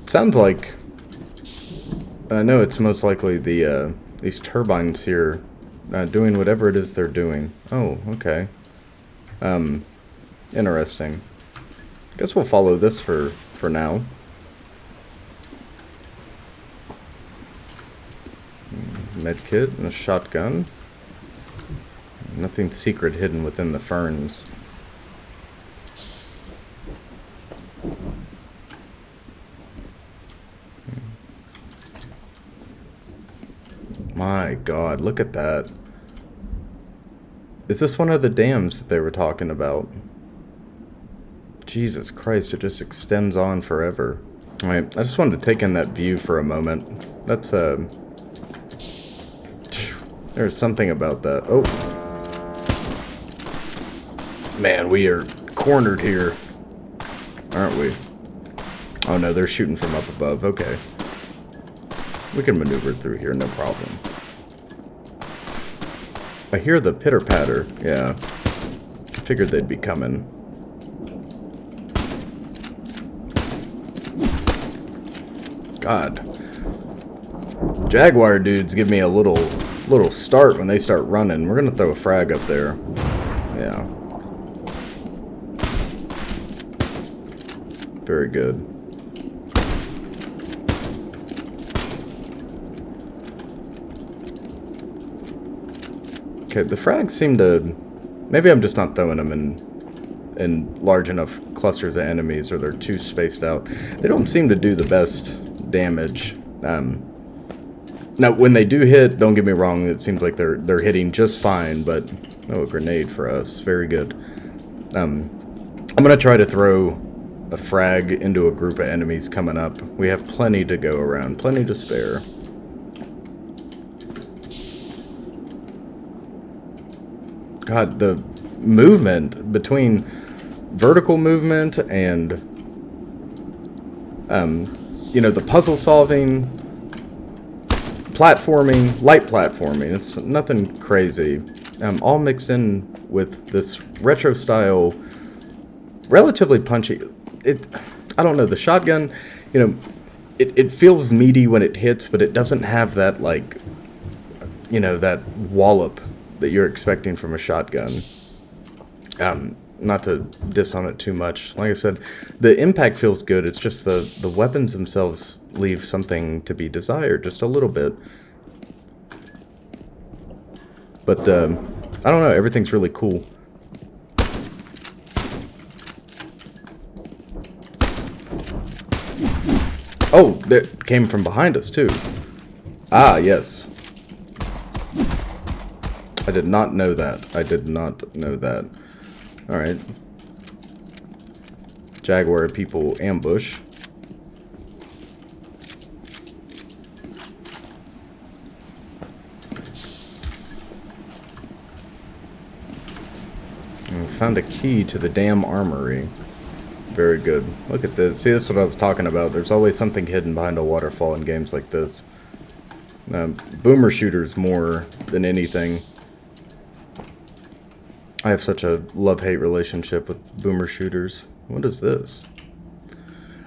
A: It sounds like... I know it's most likely the these turbines here doing whatever it is they're doing. Oh, okay. Interesting. Guess we'll follow this for now. Medkit and a shotgun. Nothing secret hidden within the ferns. My God, look at that. Is this one of the dams that they were talking about? Jesus Christ, it just extends on forever. Alright, I just wanted to take in that view for a moment. That's, there's something about that. Oh. Man, we are cornered here. Aren't we? Oh no, they're shooting from up above. Okay. We can maneuver through here, no problem. I hear the pitter-patter. Yeah. I figured they'd be coming. God. Jaguar dudes give me a little start when they start running. We're gonna throw a frag up there. Yeah. Very good. Okay, the frags seem to... Maybe I'm just not throwing them in large enough clusters of enemies, or they're too spaced out. They don't seem to do the best damage. Now, when they do hit, don't get me wrong, it seems like they're hitting just fine, but... Oh, a grenade for us. Very good. I'm going to try to throw a frag into a group of enemies coming up. We have plenty to go around. Plenty to spare. God, the movement between vertical movement and, you know, the puzzle solving, platforming, light platforming, it's nothing crazy. All mixed in with this retro style, relatively punchy. I don't know, the shotgun, you know, it feels meaty when it hits, but it doesn't have that, like, you know, that wallop that you're expecting from a shotgun. Not to diss on it too much. Like I said, the impact feels good. It's just the weapons themselves leave something to be desired, just a little bit. But, I don't know, everything's really cool. Oh, that came from behind us, too. Ah, yes. I did not know that. I did not know that. Alright. Jaguar people ambush. And we found a key to the damn armory. Very good. Look at this. See, this is what I was talking about. There's always something hidden behind a waterfall in games like this. Boomer shooters more than anything. I have such a love-hate relationship with boomer shooters. What is this?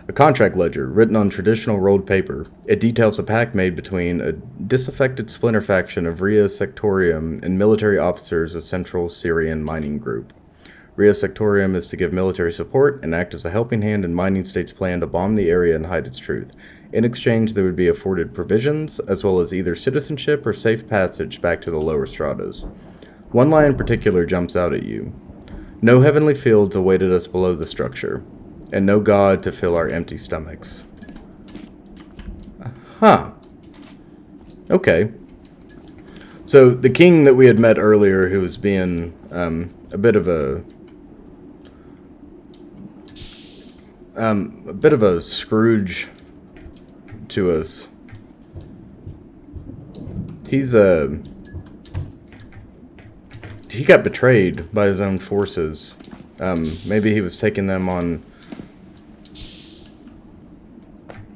A: A contract ledger, written on traditional rolled paper. It details a pact made between a disaffected splinter faction of Ria Sectorium and military officers of Central Syrian Mining Group. Ria Sectorium is to give military support and act as a helping hand in Mining State's plan to bomb the area and hide its truth. In exchange, they would be afforded provisions, as well as either citizenship or safe passage back to the lower stratas. One line in particular jumps out at you. No heavenly fields awaited us below the structure, and no God to fill our empty stomachs. Huh. Okay. So, the king that we had met earlier, who was being a bit of a Scrooge to us. He got betrayed by his own forces. Maybe he was taking them on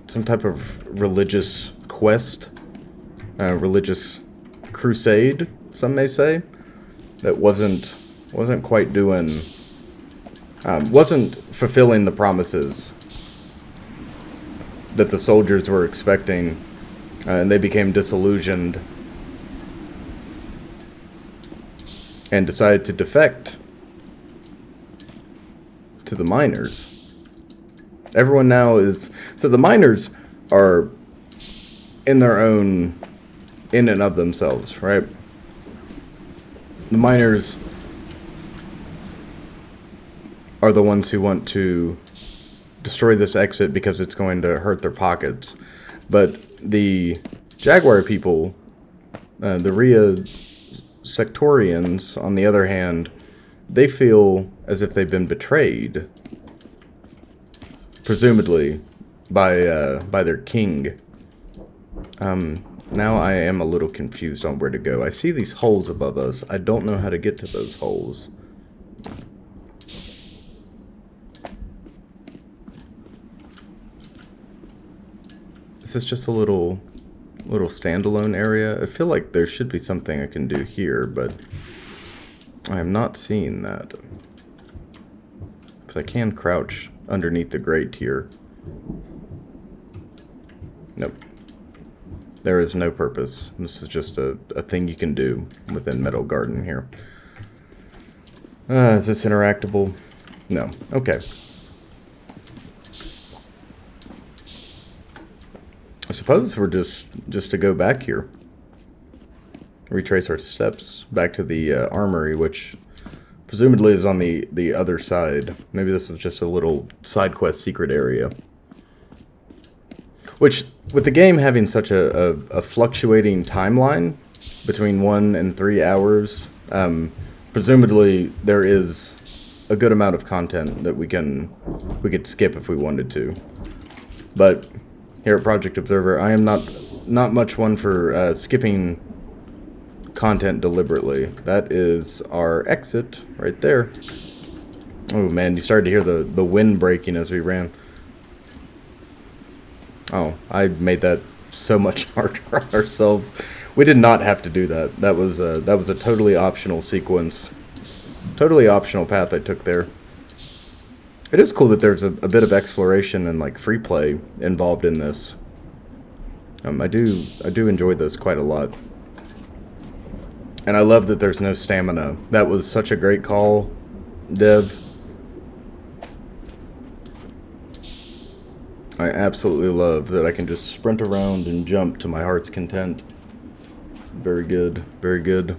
A: some type of religious quest, religious crusade, some may say, that wasn't quite doing, wasn't fulfilling the promises that the soldiers were expecting, and they became disillusioned and decided to defect to the miners. Everyone now is... So the miners are in their own... in and of themselves, right? The miners are the ones who want to destroy this exit because it's going to hurt their pockets. But the Jaguar people, the Ria Sectorians, on the other hand, they feel as if they've been betrayed, presumably by their king. Now I am a little confused on where to go. I see these holes above us. I don't know how to get to those holes. Is this just a little standalone area? I feel like there should be something I can do here, but I am not seeing that. Because I can crouch underneath the grate here. Nope. There is no purpose. This is just a thing you can do within metalgarden here. Is this interactable? No. Okay. I suppose we're just to go back here. Retrace our steps back to the armory, which presumably is on the other side. Maybe this is just a little side quest secret area. Which, with the game having such a fluctuating timeline between 1 and 3 hours, presumably there is a good amount of content that we could skip if we wanted to. But here at Project Observer, I am not much one for skipping content deliberately. That is our exit right there. Oh man, you started to hear the wind breaking as we ran. Oh, I made that so much harder on ourselves. We did not have to do that. That was a totally optional sequence. Totally optional path I took there. It is cool that there's a bit of exploration and like free play involved in this. I do enjoy this quite a lot. And I love that there's no stamina. That was such a great call, Dev. I absolutely love that I can just sprint around and jump to my heart's content. Very good, very good.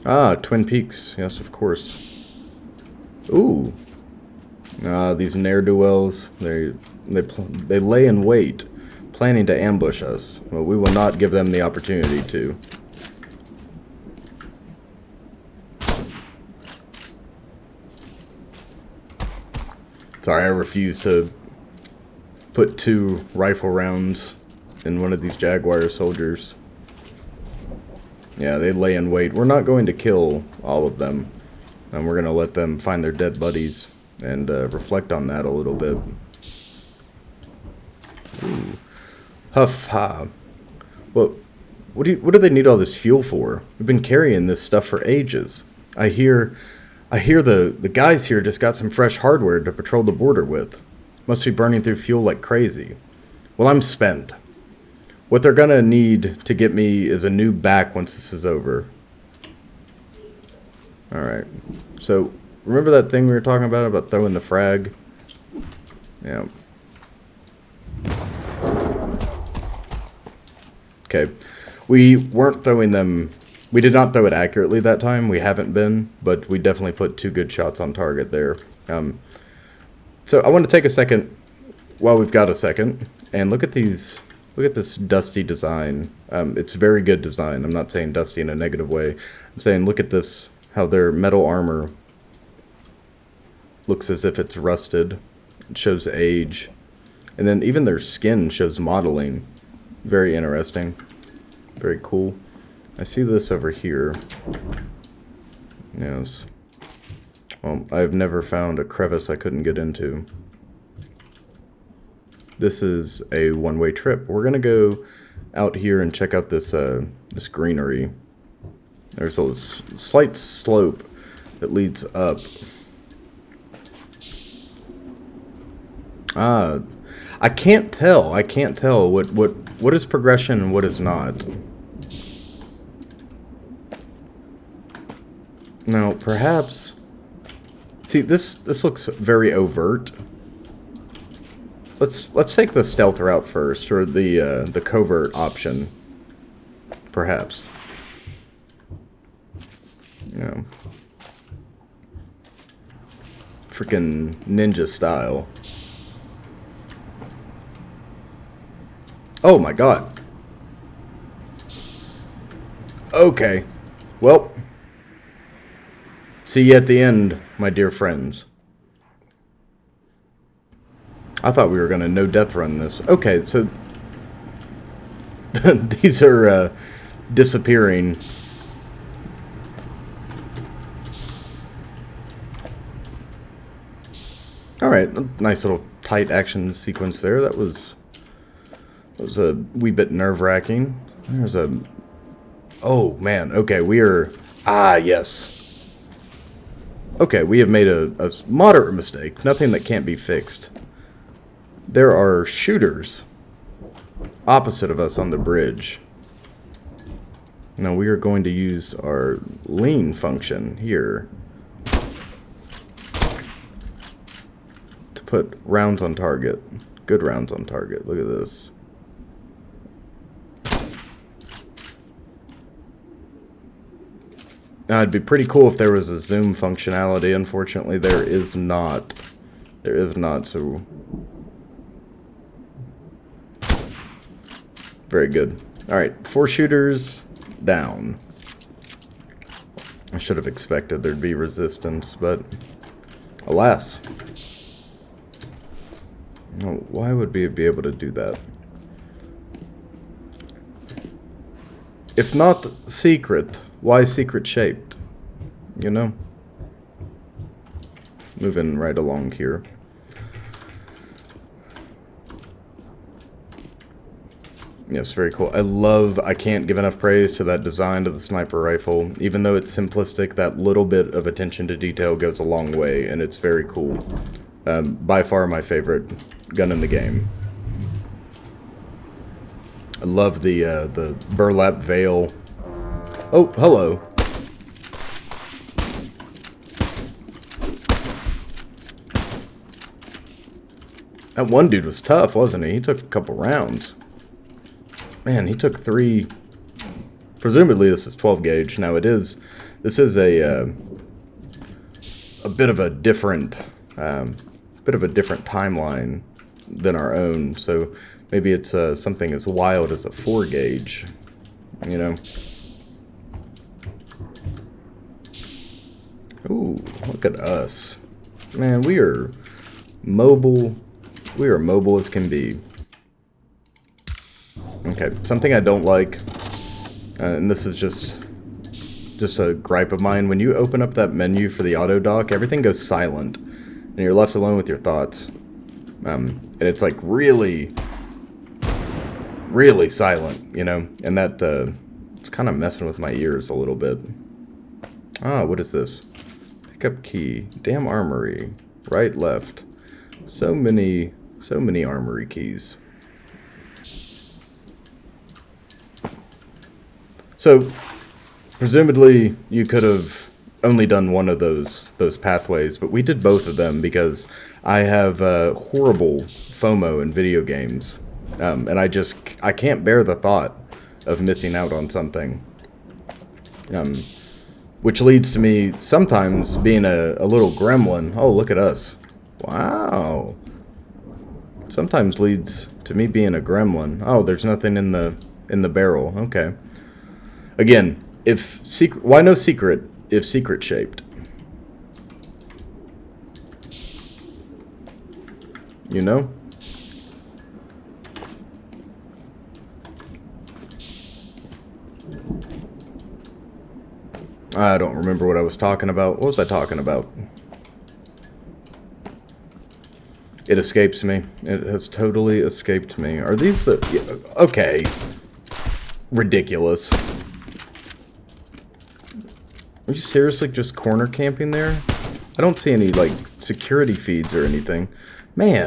A: Ah, Twin Peaks. Yes, of course. Ooh. These ne'er-do-wells, they lay in wait, planning to ambush us. Well, we will not give them the opportunity to. Sorry, I refuse to put 2 rifle rounds in one of these Jaguar soldiers. Yeah, they lay in wait. We're not going to kill all of them. And we're going to let them find their dead buddies and reflect on that a little bit. Ooh. Huff ha. Well, what do they need all this fuel for? We've been carrying this stuff for ages. I hear the guys here just got some fresh hardware to patrol the border with. Must be burning through fuel like crazy. Well, I'm spent. What they're gonna need to get me is a new back once this is over. Alright. So, remember that thing we were talking about throwing the frag? Yeah. Okay. We weren't throwing them... We did not throw it accurately that time. We haven't been. But we definitely put 2 good shots on target there. So, I want to take a second, while we've got a second, and look at these... Look at this dusty design. It's very good design. I'm not saying dusty in a negative way. I'm saying look at this, how their metal armor looks as if it's rusted. It shows age. And then even their skin shows modeling. Very interesting. Very cool. I see this over here. Yes. Well, I've never found a crevice I couldn't get into. This is a one-way trip. We're gonna go out here and check out this this greenery. There's a slight slope that leads up. I can't tell. I can't tell what is progression and what is not. Now, perhaps. See, this looks very overt. Let's take the stealth route first, or the covert option, perhaps. Yeah. Freaking ninja style. Oh my god. Okay. Well. See you at the end, my dear friends. I thought we were going to no-death run this. Okay, so these are disappearing. Alright, nice little tight action sequence there. That was a wee bit nerve-wracking. There's a Oh, man. Okay, we are... Ah, yes. Okay, we have made a moderate mistake. Nothing that can't be fixed. There are shooters opposite of us on the bridge. Now we are going to use our lean function here to put rounds on target. Good rounds on target. Look at this. Now, it'd be pretty cool if there was a zoom functionality. Unfortunately, there is not. There is not, so... Very good. Alright, 4 shooters down. I should have expected there'd be resistance, but... Alas. Oh, why would we be able to do that? If not secret, why secret shaped? You know? Moving right along here. Yes, very cool. I can't give enough praise to that design of the sniper rifle. Even though it's simplistic, that little bit of attention to detail goes a long way, and it's very cool. By far my favorite gun in the game. I love the burlap veil. Oh, hello. That one dude was tough, wasn't he? He took a couple rounds. Man, he took 3. Presumably this is 12 gauge. Now this is a bit of a different timeline than our own. So maybe it's something as wild as a 4 gauge, you know. Ooh, look at us. Man, we are mobile. We are mobile as can be. Okay, something I don't like, and this is just a gripe of mine. When you open up that menu for the auto dock, everything goes silent, and you're left alone with your thoughts. And it's like really, really silent, you know, and that it's kind of messing with my ears a little bit. Ah, what is this? Pickup key. Damn armory. Right, left. So many armory keys. So, presumably, you could have only done one of those pathways, but we did both of them because I have horrible FOMO in video games, and I can't bear the thought of missing out on something, which leads to me sometimes being a little gremlin. Oh, look at us! Wow. Sometimes leads to me being a gremlin. Oh, there's nothing in the barrel. Okay. Again, why no secret if secret shaped? You know? I don't remember what I was talking about. What was I talking about? It escapes me. It has totally escaped me. Are these the... Okay. Ridiculous. Are you seriously just corner camping there? I don't see any, like, security feeds or anything. Man.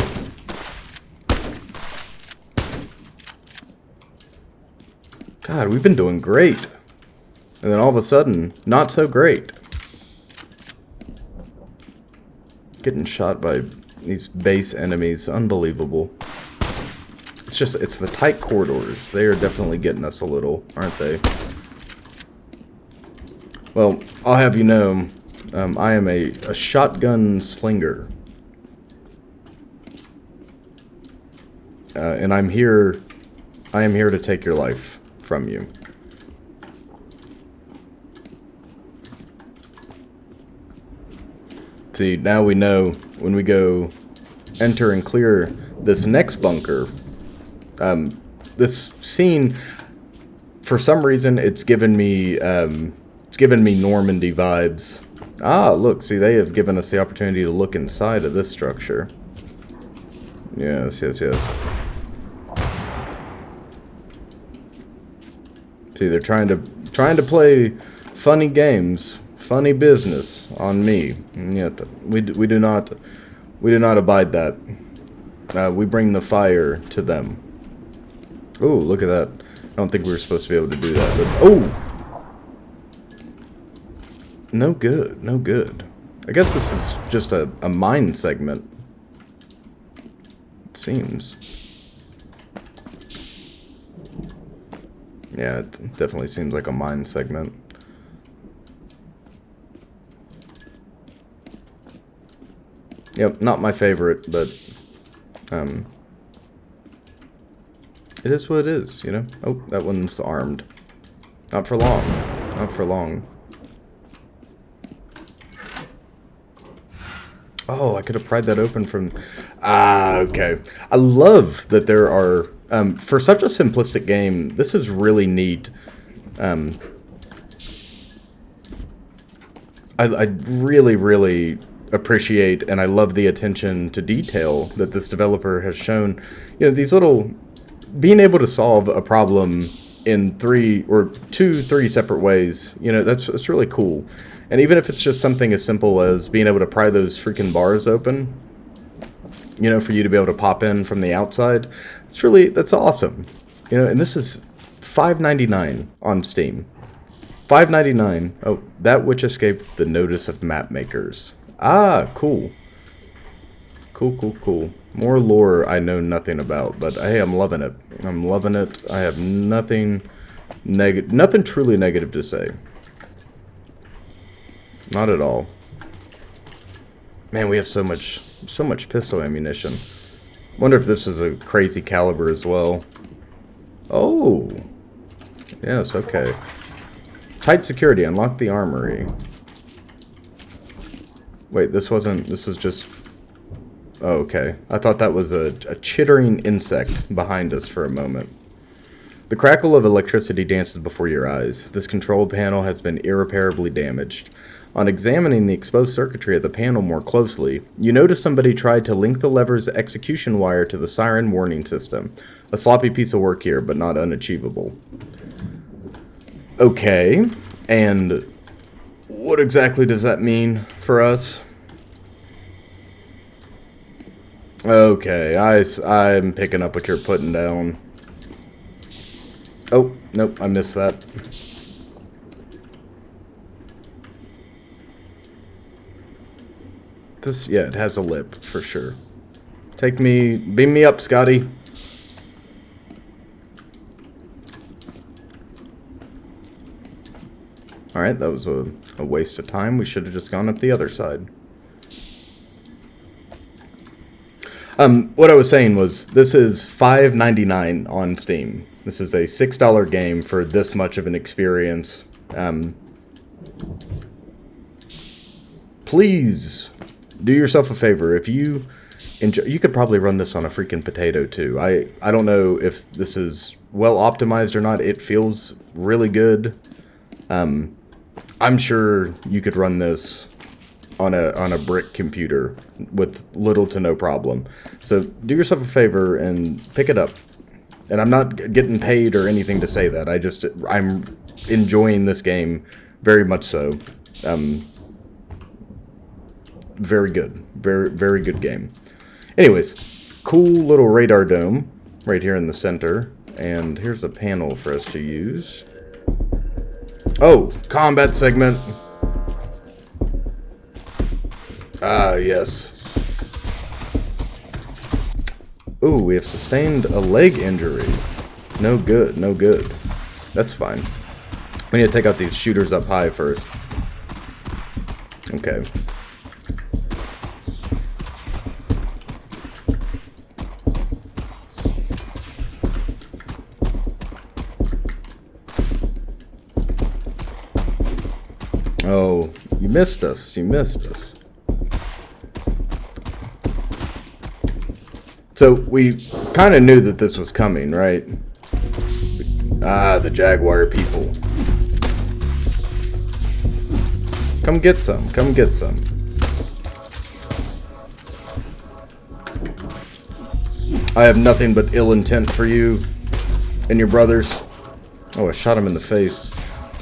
A: God, we've been doing great. And then all of a sudden, not so great. Getting shot by these base enemies. Unbelievable. It's the tight corridors. They are definitely getting us a little, aren't they? Well, I'll have you know, I am a shotgun slinger. And I am here to take your life from you. See, now we know when we go enter and clear this next bunker, this scene, for some reason, it's given me Normandy vibes. Ah, look, see, they have given us the opportunity to look inside of this structure. Yes, yes, yes. See, they're trying to Trying to play funny games, funny business on me. And yet we do not abide that. We bring the fire to them. Oh, look at that. I don't think we were supposed to be able to do that, but oh! No good, no good. I guess this is just a mine segment. It seems. Yeah, it definitely seems like a mine segment. Yep, not my favorite, but it is what it is, you know? Oh, that one's armed. Not for long. Not for long. Oh, I could have pried that open from... Ah, okay. I love that there are... for such a simplistic game, this is really neat. I really, really appreciate and I love the attention to detail that this developer has shown. You know, these little... Being able to solve a problem in 3 or 2-3 separate ways, you know, that's really cool. And even if it's just something as simple as being able to pry those freaking bars open, you know, for you to be able to pop in from the outside, that's awesome. You know, and this is $5.99 on Steam. $5.99. Oh, that which escaped the notice of map makers. Ah, cool. Cool. More lore I know nothing about, but hey, I'm loving it. I'm loving it. I have nothing truly negative to say. Not at all. Man, we have so much pistol ammunition. Wonder if this is a crazy caliber as well. Oh. Yes, okay. Tight security, unlock the armory. Wait, this was just... Oh, okay. I thought that was a chittering insect behind us for a moment. The crackle of electricity dances before your eyes. This control panel has been irreparably damaged. On examining the exposed circuitry of the panel more closely, you notice somebody tried to link the lever's execution wire to the siren warning system. A sloppy piece of work here, but not unachievable. Okay, and what exactly does that mean for us? Okay, I'm picking up what you're putting down. Oh, nope, I missed that. This, yeah, it has a lip, for sure. Beam me up, Scotty. Alright, that was a waste of time. We should have just gone up the other side. What I was saying was, this is $5.99 on Steam. This is a $6 game for this much of an experience. Please do yourself a favor. If you enjoy, you could probably run this on a freaking potato too. I don't know if this is well optimized or not. It feels really good. I'm sure you could run this on a brick computer with little to no problem. So do yourself a favor and pick it up. And I'm not getting paid or anything to say that. I'm enjoying this game very much so. Very good. Very good game. Anyways, cool little radar dome right here in the center. And here's a panel for us to use. Oh, combat segment. Ah, yes. Ooh, we have sustained a leg injury. No good, no good. That's fine. We need to take out these shooters up high first. Okay. Oh, you missed us. You missed us. So, we kind of knew that this was coming, right? Ah, the Jaguar people. Come get some. Come get some. I have nothing but ill intent for you and your brothers. Oh, I shot him in the face.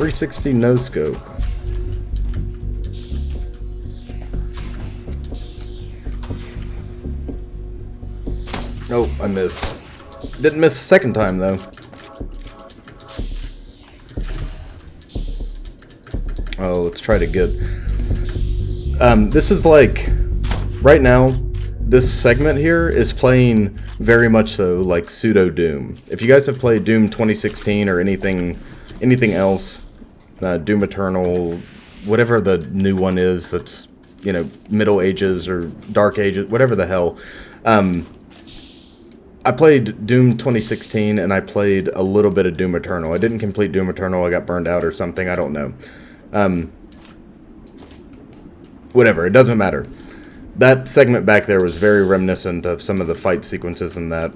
A: 360 no scope. Oh, I missed. Didn't miss the second time though. Oh, let's try to get. This is like, right now, this segment here is playing very much so like pseudo Doom. If you guys have played Doom 2016 or anything else, Doom Eternal, whatever the new one is, that's, you know, Middle Ages or Dark Ages, whatever the hell. I played Doom 2016 and I played a little bit of Doom Eternal. I didn't complete Doom Eternal. I got burned out or something. I don't know. Whatever, it doesn't matter. That segment back there was very reminiscent of some of the fight sequences in that,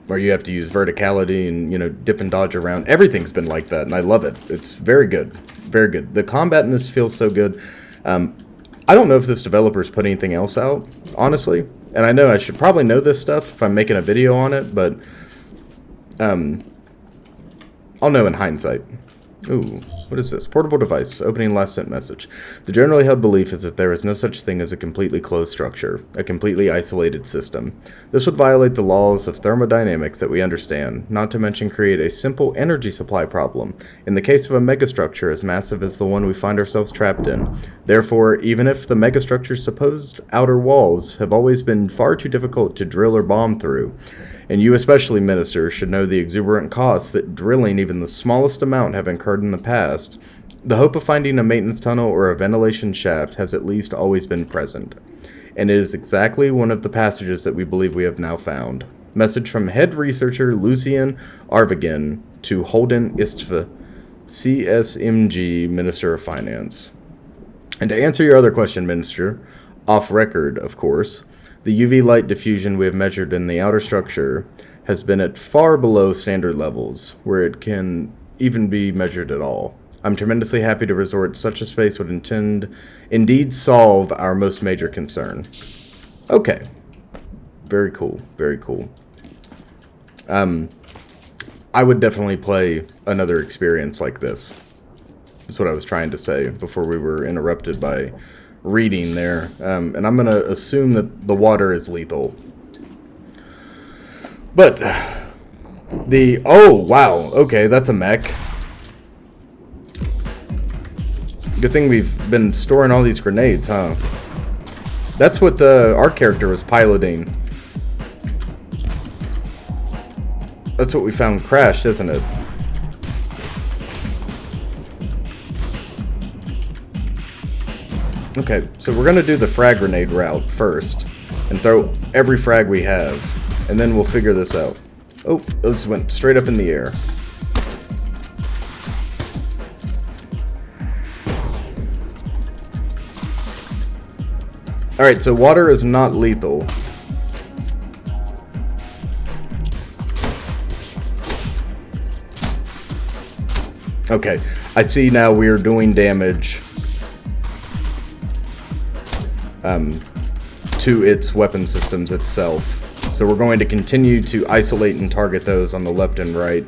A: where you have to use verticality and, you know, dip and dodge around. Everything's been like that, and I love it. It's very good. Very good. The combat in this feels so good. I don't know if this developer's put anything else out, honestly. And I know I should probably know this stuff if I'm making a video on it, but I'll know in hindsight. Ooh, what is this? Portable device. Opening last sent message. The generally held belief is that there is no such thing as a completely closed structure, a completely isolated system. This would violate the laws of thermodynamics that we understand, not to mention create a simple energy supply problem, in the case of a megastructure as massive as the one we find ourselves trapped in. Therefore, even if the megastructure's supposed outer walls have always been far too difficult to drill or bomb through, and you especially, Minister, should know the exuberant costs that drilling even the smallest amount have incurred in the past, the hope of finding a maintenance tunnel or a ventilation shaft has at least always been present. And it is exactly one of the passages that we believe we have now found. Message from head researcher Lucian Arvigan to Holden Istva, CSMG, Minister of Finance. And to answer your other question, Minister, off record, of course, the UV light diffusion we have measured in the outer structure has been at far below standard levels, where it can even be measured at all. I'm tremendously happy to resort such a space would indeed solve our most major concern. Okay. Very cool. Very cool. I would definitely play another experience like this. That's what I was trying to say before we were interrupted by reading there. And I'm going to assume that the water is lethal. But oh, wow. Okay, that's a mech. Good thing we've been storing all these grenades, huh? That's what our character was piloting. That's what we found crashed, isn't it? Okay, so we're gonna do the frag grenade route first and throw every frag we have, and then we'll figure this out. Oh, those went straight up in the air. Alright, so water is not lethal. Okay, I see now we are doing damage to its weapon systems itself. So we're going to continue to isolate and target those on the left and right.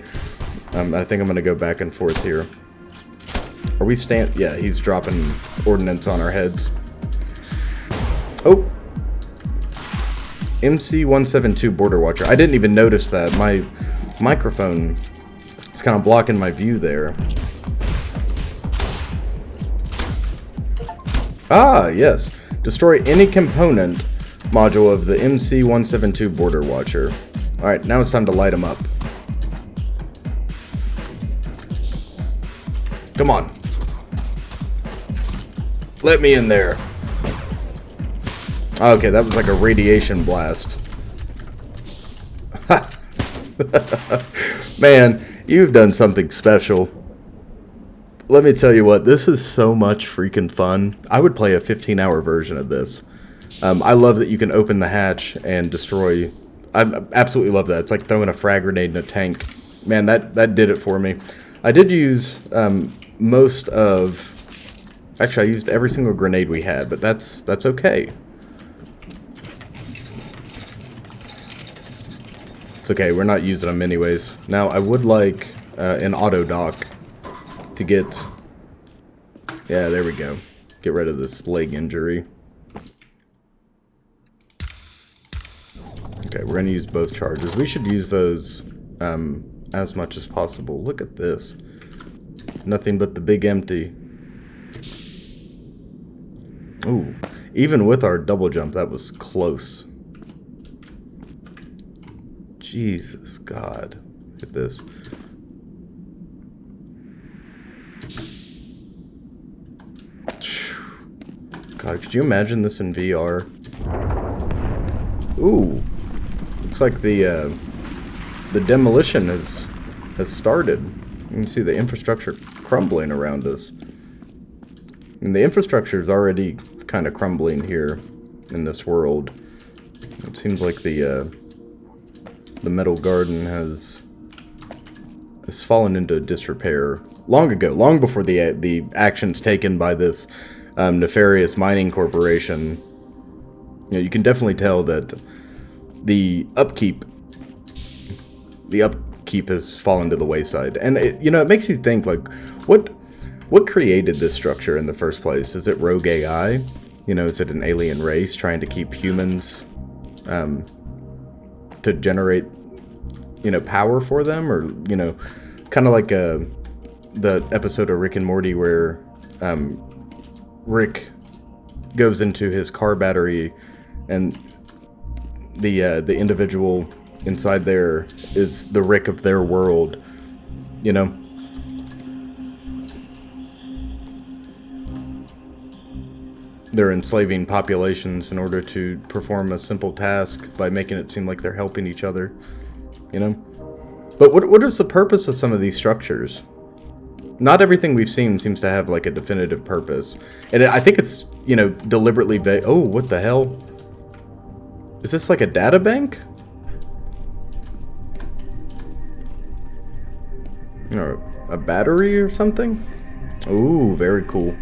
A: I think I'm going to go back and forth here. Are we yeah, he's dropping ordnance on our heads. Oh! MC-172 Border Watcher. I didn't even notice that. My microphone is kind of blocking my view there. Ah, yes. Destroy any component module of the MC-172 Border Watcher. Alright, now it's time to light him up. Come on. Let me in there. Okay, that was like a radiation blast. Man, you've done something special. Let me tell you what, this is so much freaking fun. I would play a 15-hour version of this. I love that you can open the hatch and destroy. I absolutely love that. It's like throwing a frag grenade in a tank. Man, that did it for me. I did use most of. Actually, I used every single grenade we had, but that's okay. It's okay. We're not using them anyways. Now, I would like an auto dock to get... Yeah, there we go. Get rid of this leg injury. Okay, we're going to use both charges. We should use those as much as possible. Look at this. Nothing but the big empty. Ooh, even with our double jump, that was close. Jesus, God. Look at this. God, could you imagine this in VR? Ooh. Looks like the demolition has started. You can see the infrastructure crumbling around us. And the infrastructure is already kind of crumbling here in this world. It seems like the metalgarden has fallen into disrepair long ago, long before the actions taken by this nefarious mining corporation. You know, you can definitely tell that the upkeep has fallen to the wayside, and it makes you think, like, what created this structure in the first place? Is it rogue AI? You know, is it an alien race trying to keep humans to generate, power for them? Or, kind of like the episode of Rick and Morty where Rick goes into his car battery and the individual inside there is the Rick of their world, They're enslaving populations in order to perform a simple task by making it seem like they're helping each other, But what is the purpose of some of these structures? Not everything we've seen seems to have, like, a definitive purpose. And I think it's, deliberately vague. Oh, what the hell? Is this like a data bank? Or a battery or something? Ooh, very cool.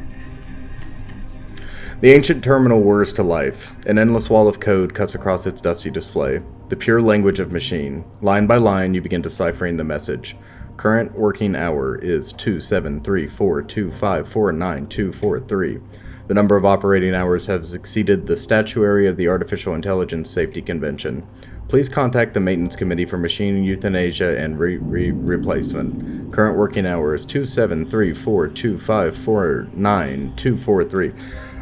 A: The ancient terminal whirs to life. An endless wall of code cuts across its dusty display. The pure language of machine. Line by line, you begin deciphering the message. Current working hour is 2734254923. The number of operating hours has exceeded the statuary of the Artificial Intelligence Safety Convention. Please contact the Maintenance Committee for Machine Euthanasia and Replacement. Current working hour is 2734254923.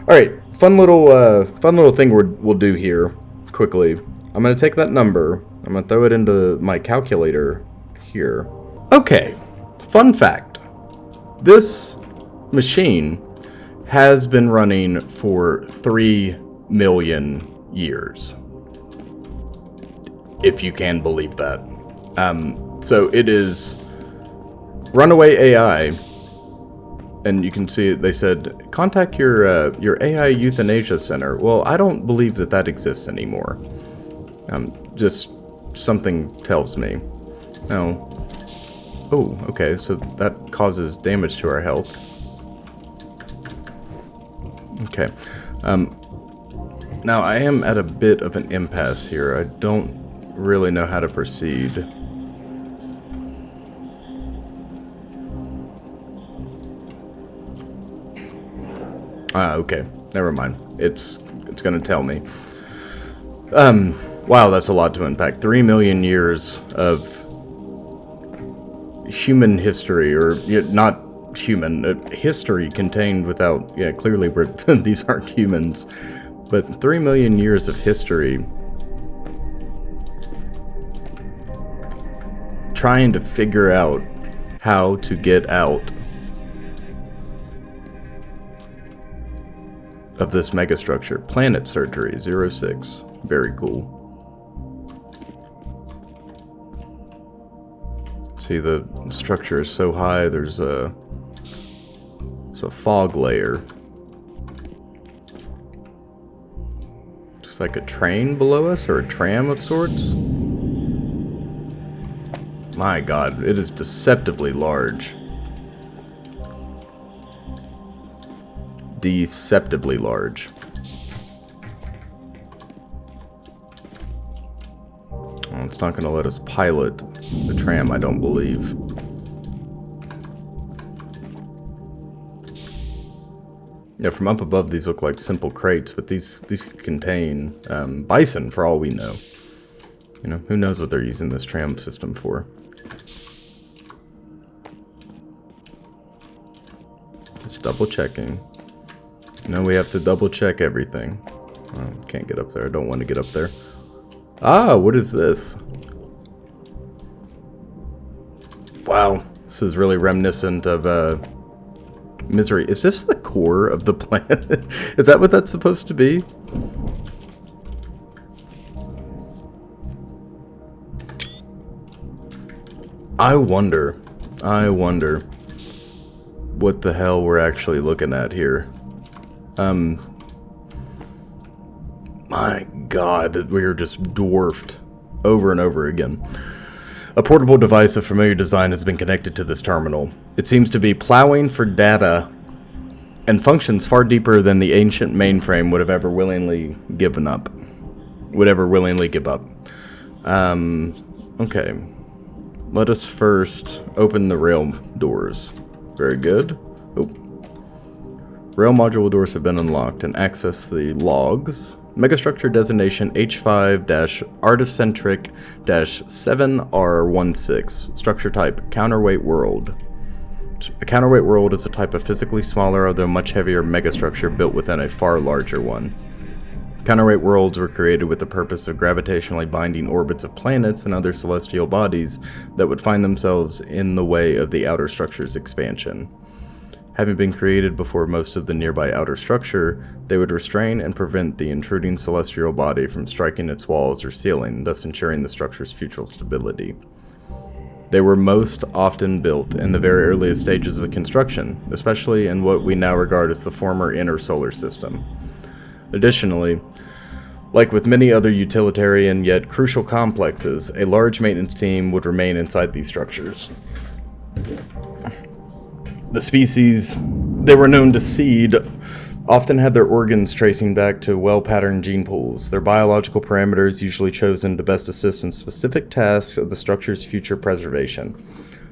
A: Alright, fun little thing we'll do here, quickly. I'm going to take that number, I'm going to throw it into my calculator here. Okay, fun fact. This machine has been running for 3 million years. If you can believe that. So it is runaway AI. And you can see they said, contact your AI euthanasia center. Well, I don't believe that exists anymore. Just something tells me. No. Oh, okay, so that causes damage to our health. Okay. Now, I am at a bit of an impasse here. I don't really know how to proceed. Okay. Never mind. It's gonna tell me. Wow, that's a lot to unpack. 3 million years of human history, or not human, history contained without, clearly these aren't humans, but 3 million years of history trying to figure out how to get out of this megastructure. Planet surgery 06. Very cool. See, the structure is so high, there's a fog layer. Just like a train below us, or a tram of sorts. My God, it is deceptively large. Deceptively large. Well, it's not going to let us pilot the tram, I don't believe. Yeah, from up above, these look like simple crates, but these could contain bison for all we know. You know, who knows what they're using this tram system for. Just double checking. No, we have to double check everything. Oh, can't get up there. I don't want to get up there. Ah, what is this? Wow, this is really reminiscent of Misery. Is this the core of the planet? Is that what that's supposed to be? I wonder what the hell we're actually looking at here. My God, we are just dwarfed over and over again. A portable device of familiar design has been connected to this terminal. It seems to be plowing for data and functions far deeper than the ancient mainframe would have ever willingly given up. Okay. Let us first open the rail doors. Very good. Oh. Rail module doors have been unlocked and access the logs. Megastructure designation H5-articentric-7R16. Structure type counterweight world. A counterweight world is a type of physically smaller, although much heavier megastructure built within a far larger one. Counterweight worlds were created with the purpose of gravitationally binding orbits of planets and other celestial bodies that would find themselves in the way of the outer structure's expansion. Having been created before most of the nearby outer structure, they would restrain and prevent the intruding celestial body from striking its walls or ceiling, thus ensuring the structure's future stability. They were most often built in the very earliest stages of construction, especially in what we now regard as the former inner solar system. Additionally, like with many other utilitarian yet crucial complexes, a large maintenance team would remain inside these structures. The species they were known to seed often had their organs tracing back to well-patterned gene pools, their biological parameters usually chosen to best assist in specific tasks of the structure's future preservation.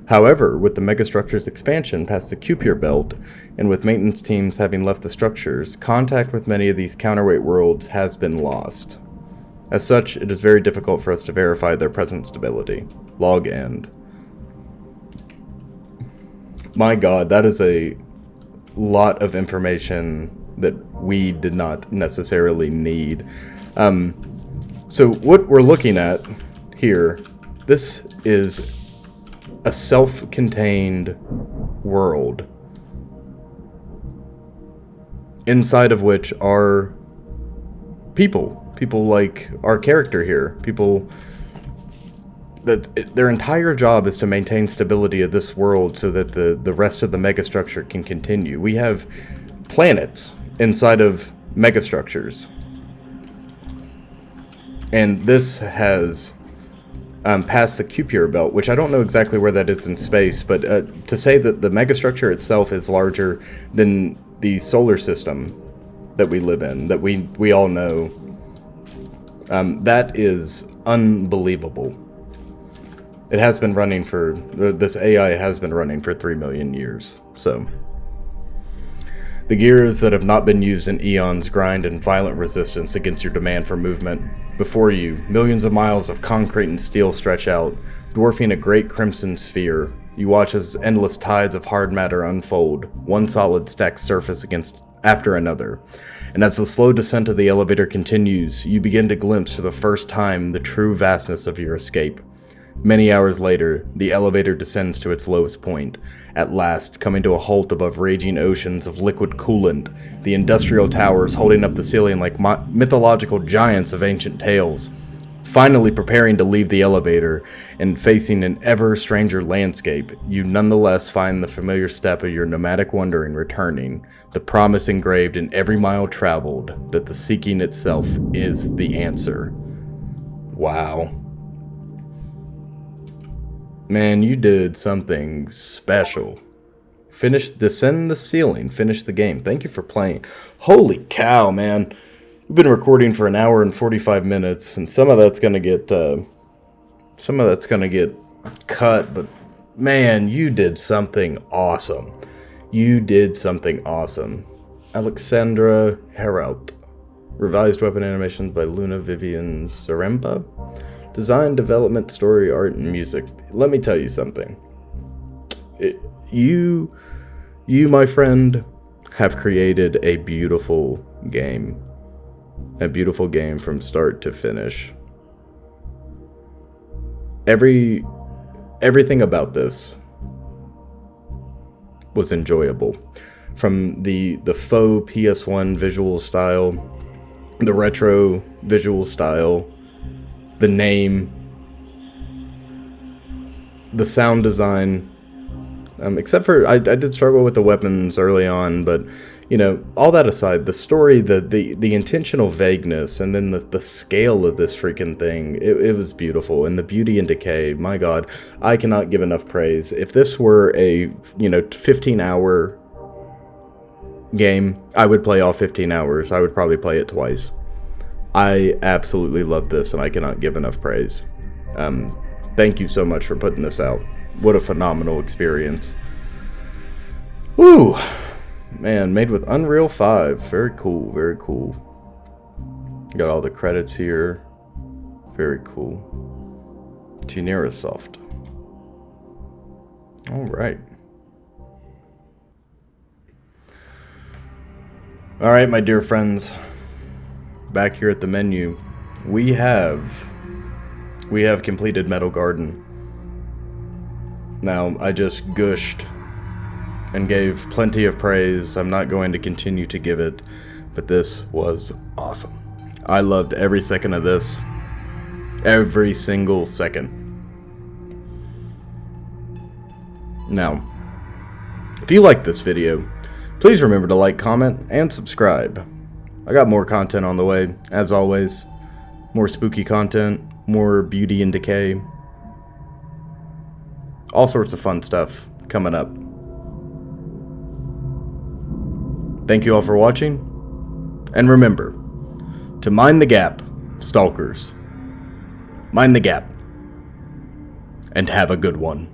A: However, with the megastructure's expansion past the Kuiper belt, and with maintenance teams having left the structures, contact with many of these counterweight worlds has been lost. As such, it is very difficult for us to verify their present stability. Log end. My God, that is a lot of information that we did not necessarily need. So what we're looking at here, this is a self-contained world inside of which are people like our character here, people that their entire job is to maintain stability of this world so that the rest of the megastructure can continue. We have planets inside of megastructures, and this has past the Kuiper belt, which I don't know exactly where that is in space, but to say that the megastructure itself is larger than the solar system that we live in, that we all know, that is unbelievable. It has been running for, this AI has been running for 3 million years, so. The gears that have not been used in eons grind in violent resistance against your demand for movement. Before you, millions of miles of concrete and steel stretch out, dwarfing a great crimson sphere. You watch as endless tides of hard matter unfold, one solid stacked surface after another. And as the slow descent of the elevator continues, you begin to glimpse for the first time the true vastness of your escape. Many hours later, the elevator descends to its lowest point, at last coming to a halt above raging oceans of liquid coolant, the industrial towers holding up the ceiling like mythological giants of ancient tales. Finally preparing to leave the elevator and facing an ever stranger landscape, you nonetheless find the familiar step of your nomadic wandering returning, the promise engraved in every mile traveled that the seeking itself is the answer. Wow. Man, you did something special. Descend the ceiling, finish the game. Thank you for playing. Holy cow, man. We've been recording for an hour and 45 minutes, and some of that's gonna get cut, but man, you did something awesome. You did something awesome. Alexandra Heraut. Revised weapon animations by Luna Vivian Zaremba. Design, development, story, art, and music. Let me tell you something. You, my friend, have created a beautiful game. A beautiful game from start to finish. Everything about this was enjoyable. From the faux PS1 visual style, the retro visual style, the name, the sound design, except for I did struggle with the weapons early on, but you know, all that aside, the story, the intentional vagueness, and then the scale of this freaking thing, it was beautiful. And the beauty and decay, my god, I cannot give enough praise. If this were a, 15-hour game, I would play all 15 hours. I would probably play it twice. I absolutely love this, and I cannot give enough praise. Thank you so much for putting this out. What a phenomenal experience. Woo! Man, made with Unreal 5. Very cool, very cool. Got all the credits here. Very cool. Tinerasoft. Alright. Alright, my dear friends. Back here at the menu, we have completed Metalgarden. Now, I just gushed and gave plenty of praise. I'm not going to continue to give it, but this was awesome. I loved every second of this. Every single second. Now, if you like this video, please remember to like, comment, and subscribe. I got more content on the way, as always. More spooky content, more beauty and decay. All sorts of fun stuff coming up. Thank you all for watching, and remember to mind the gap, stalkers. Mind the gap, and have a good one.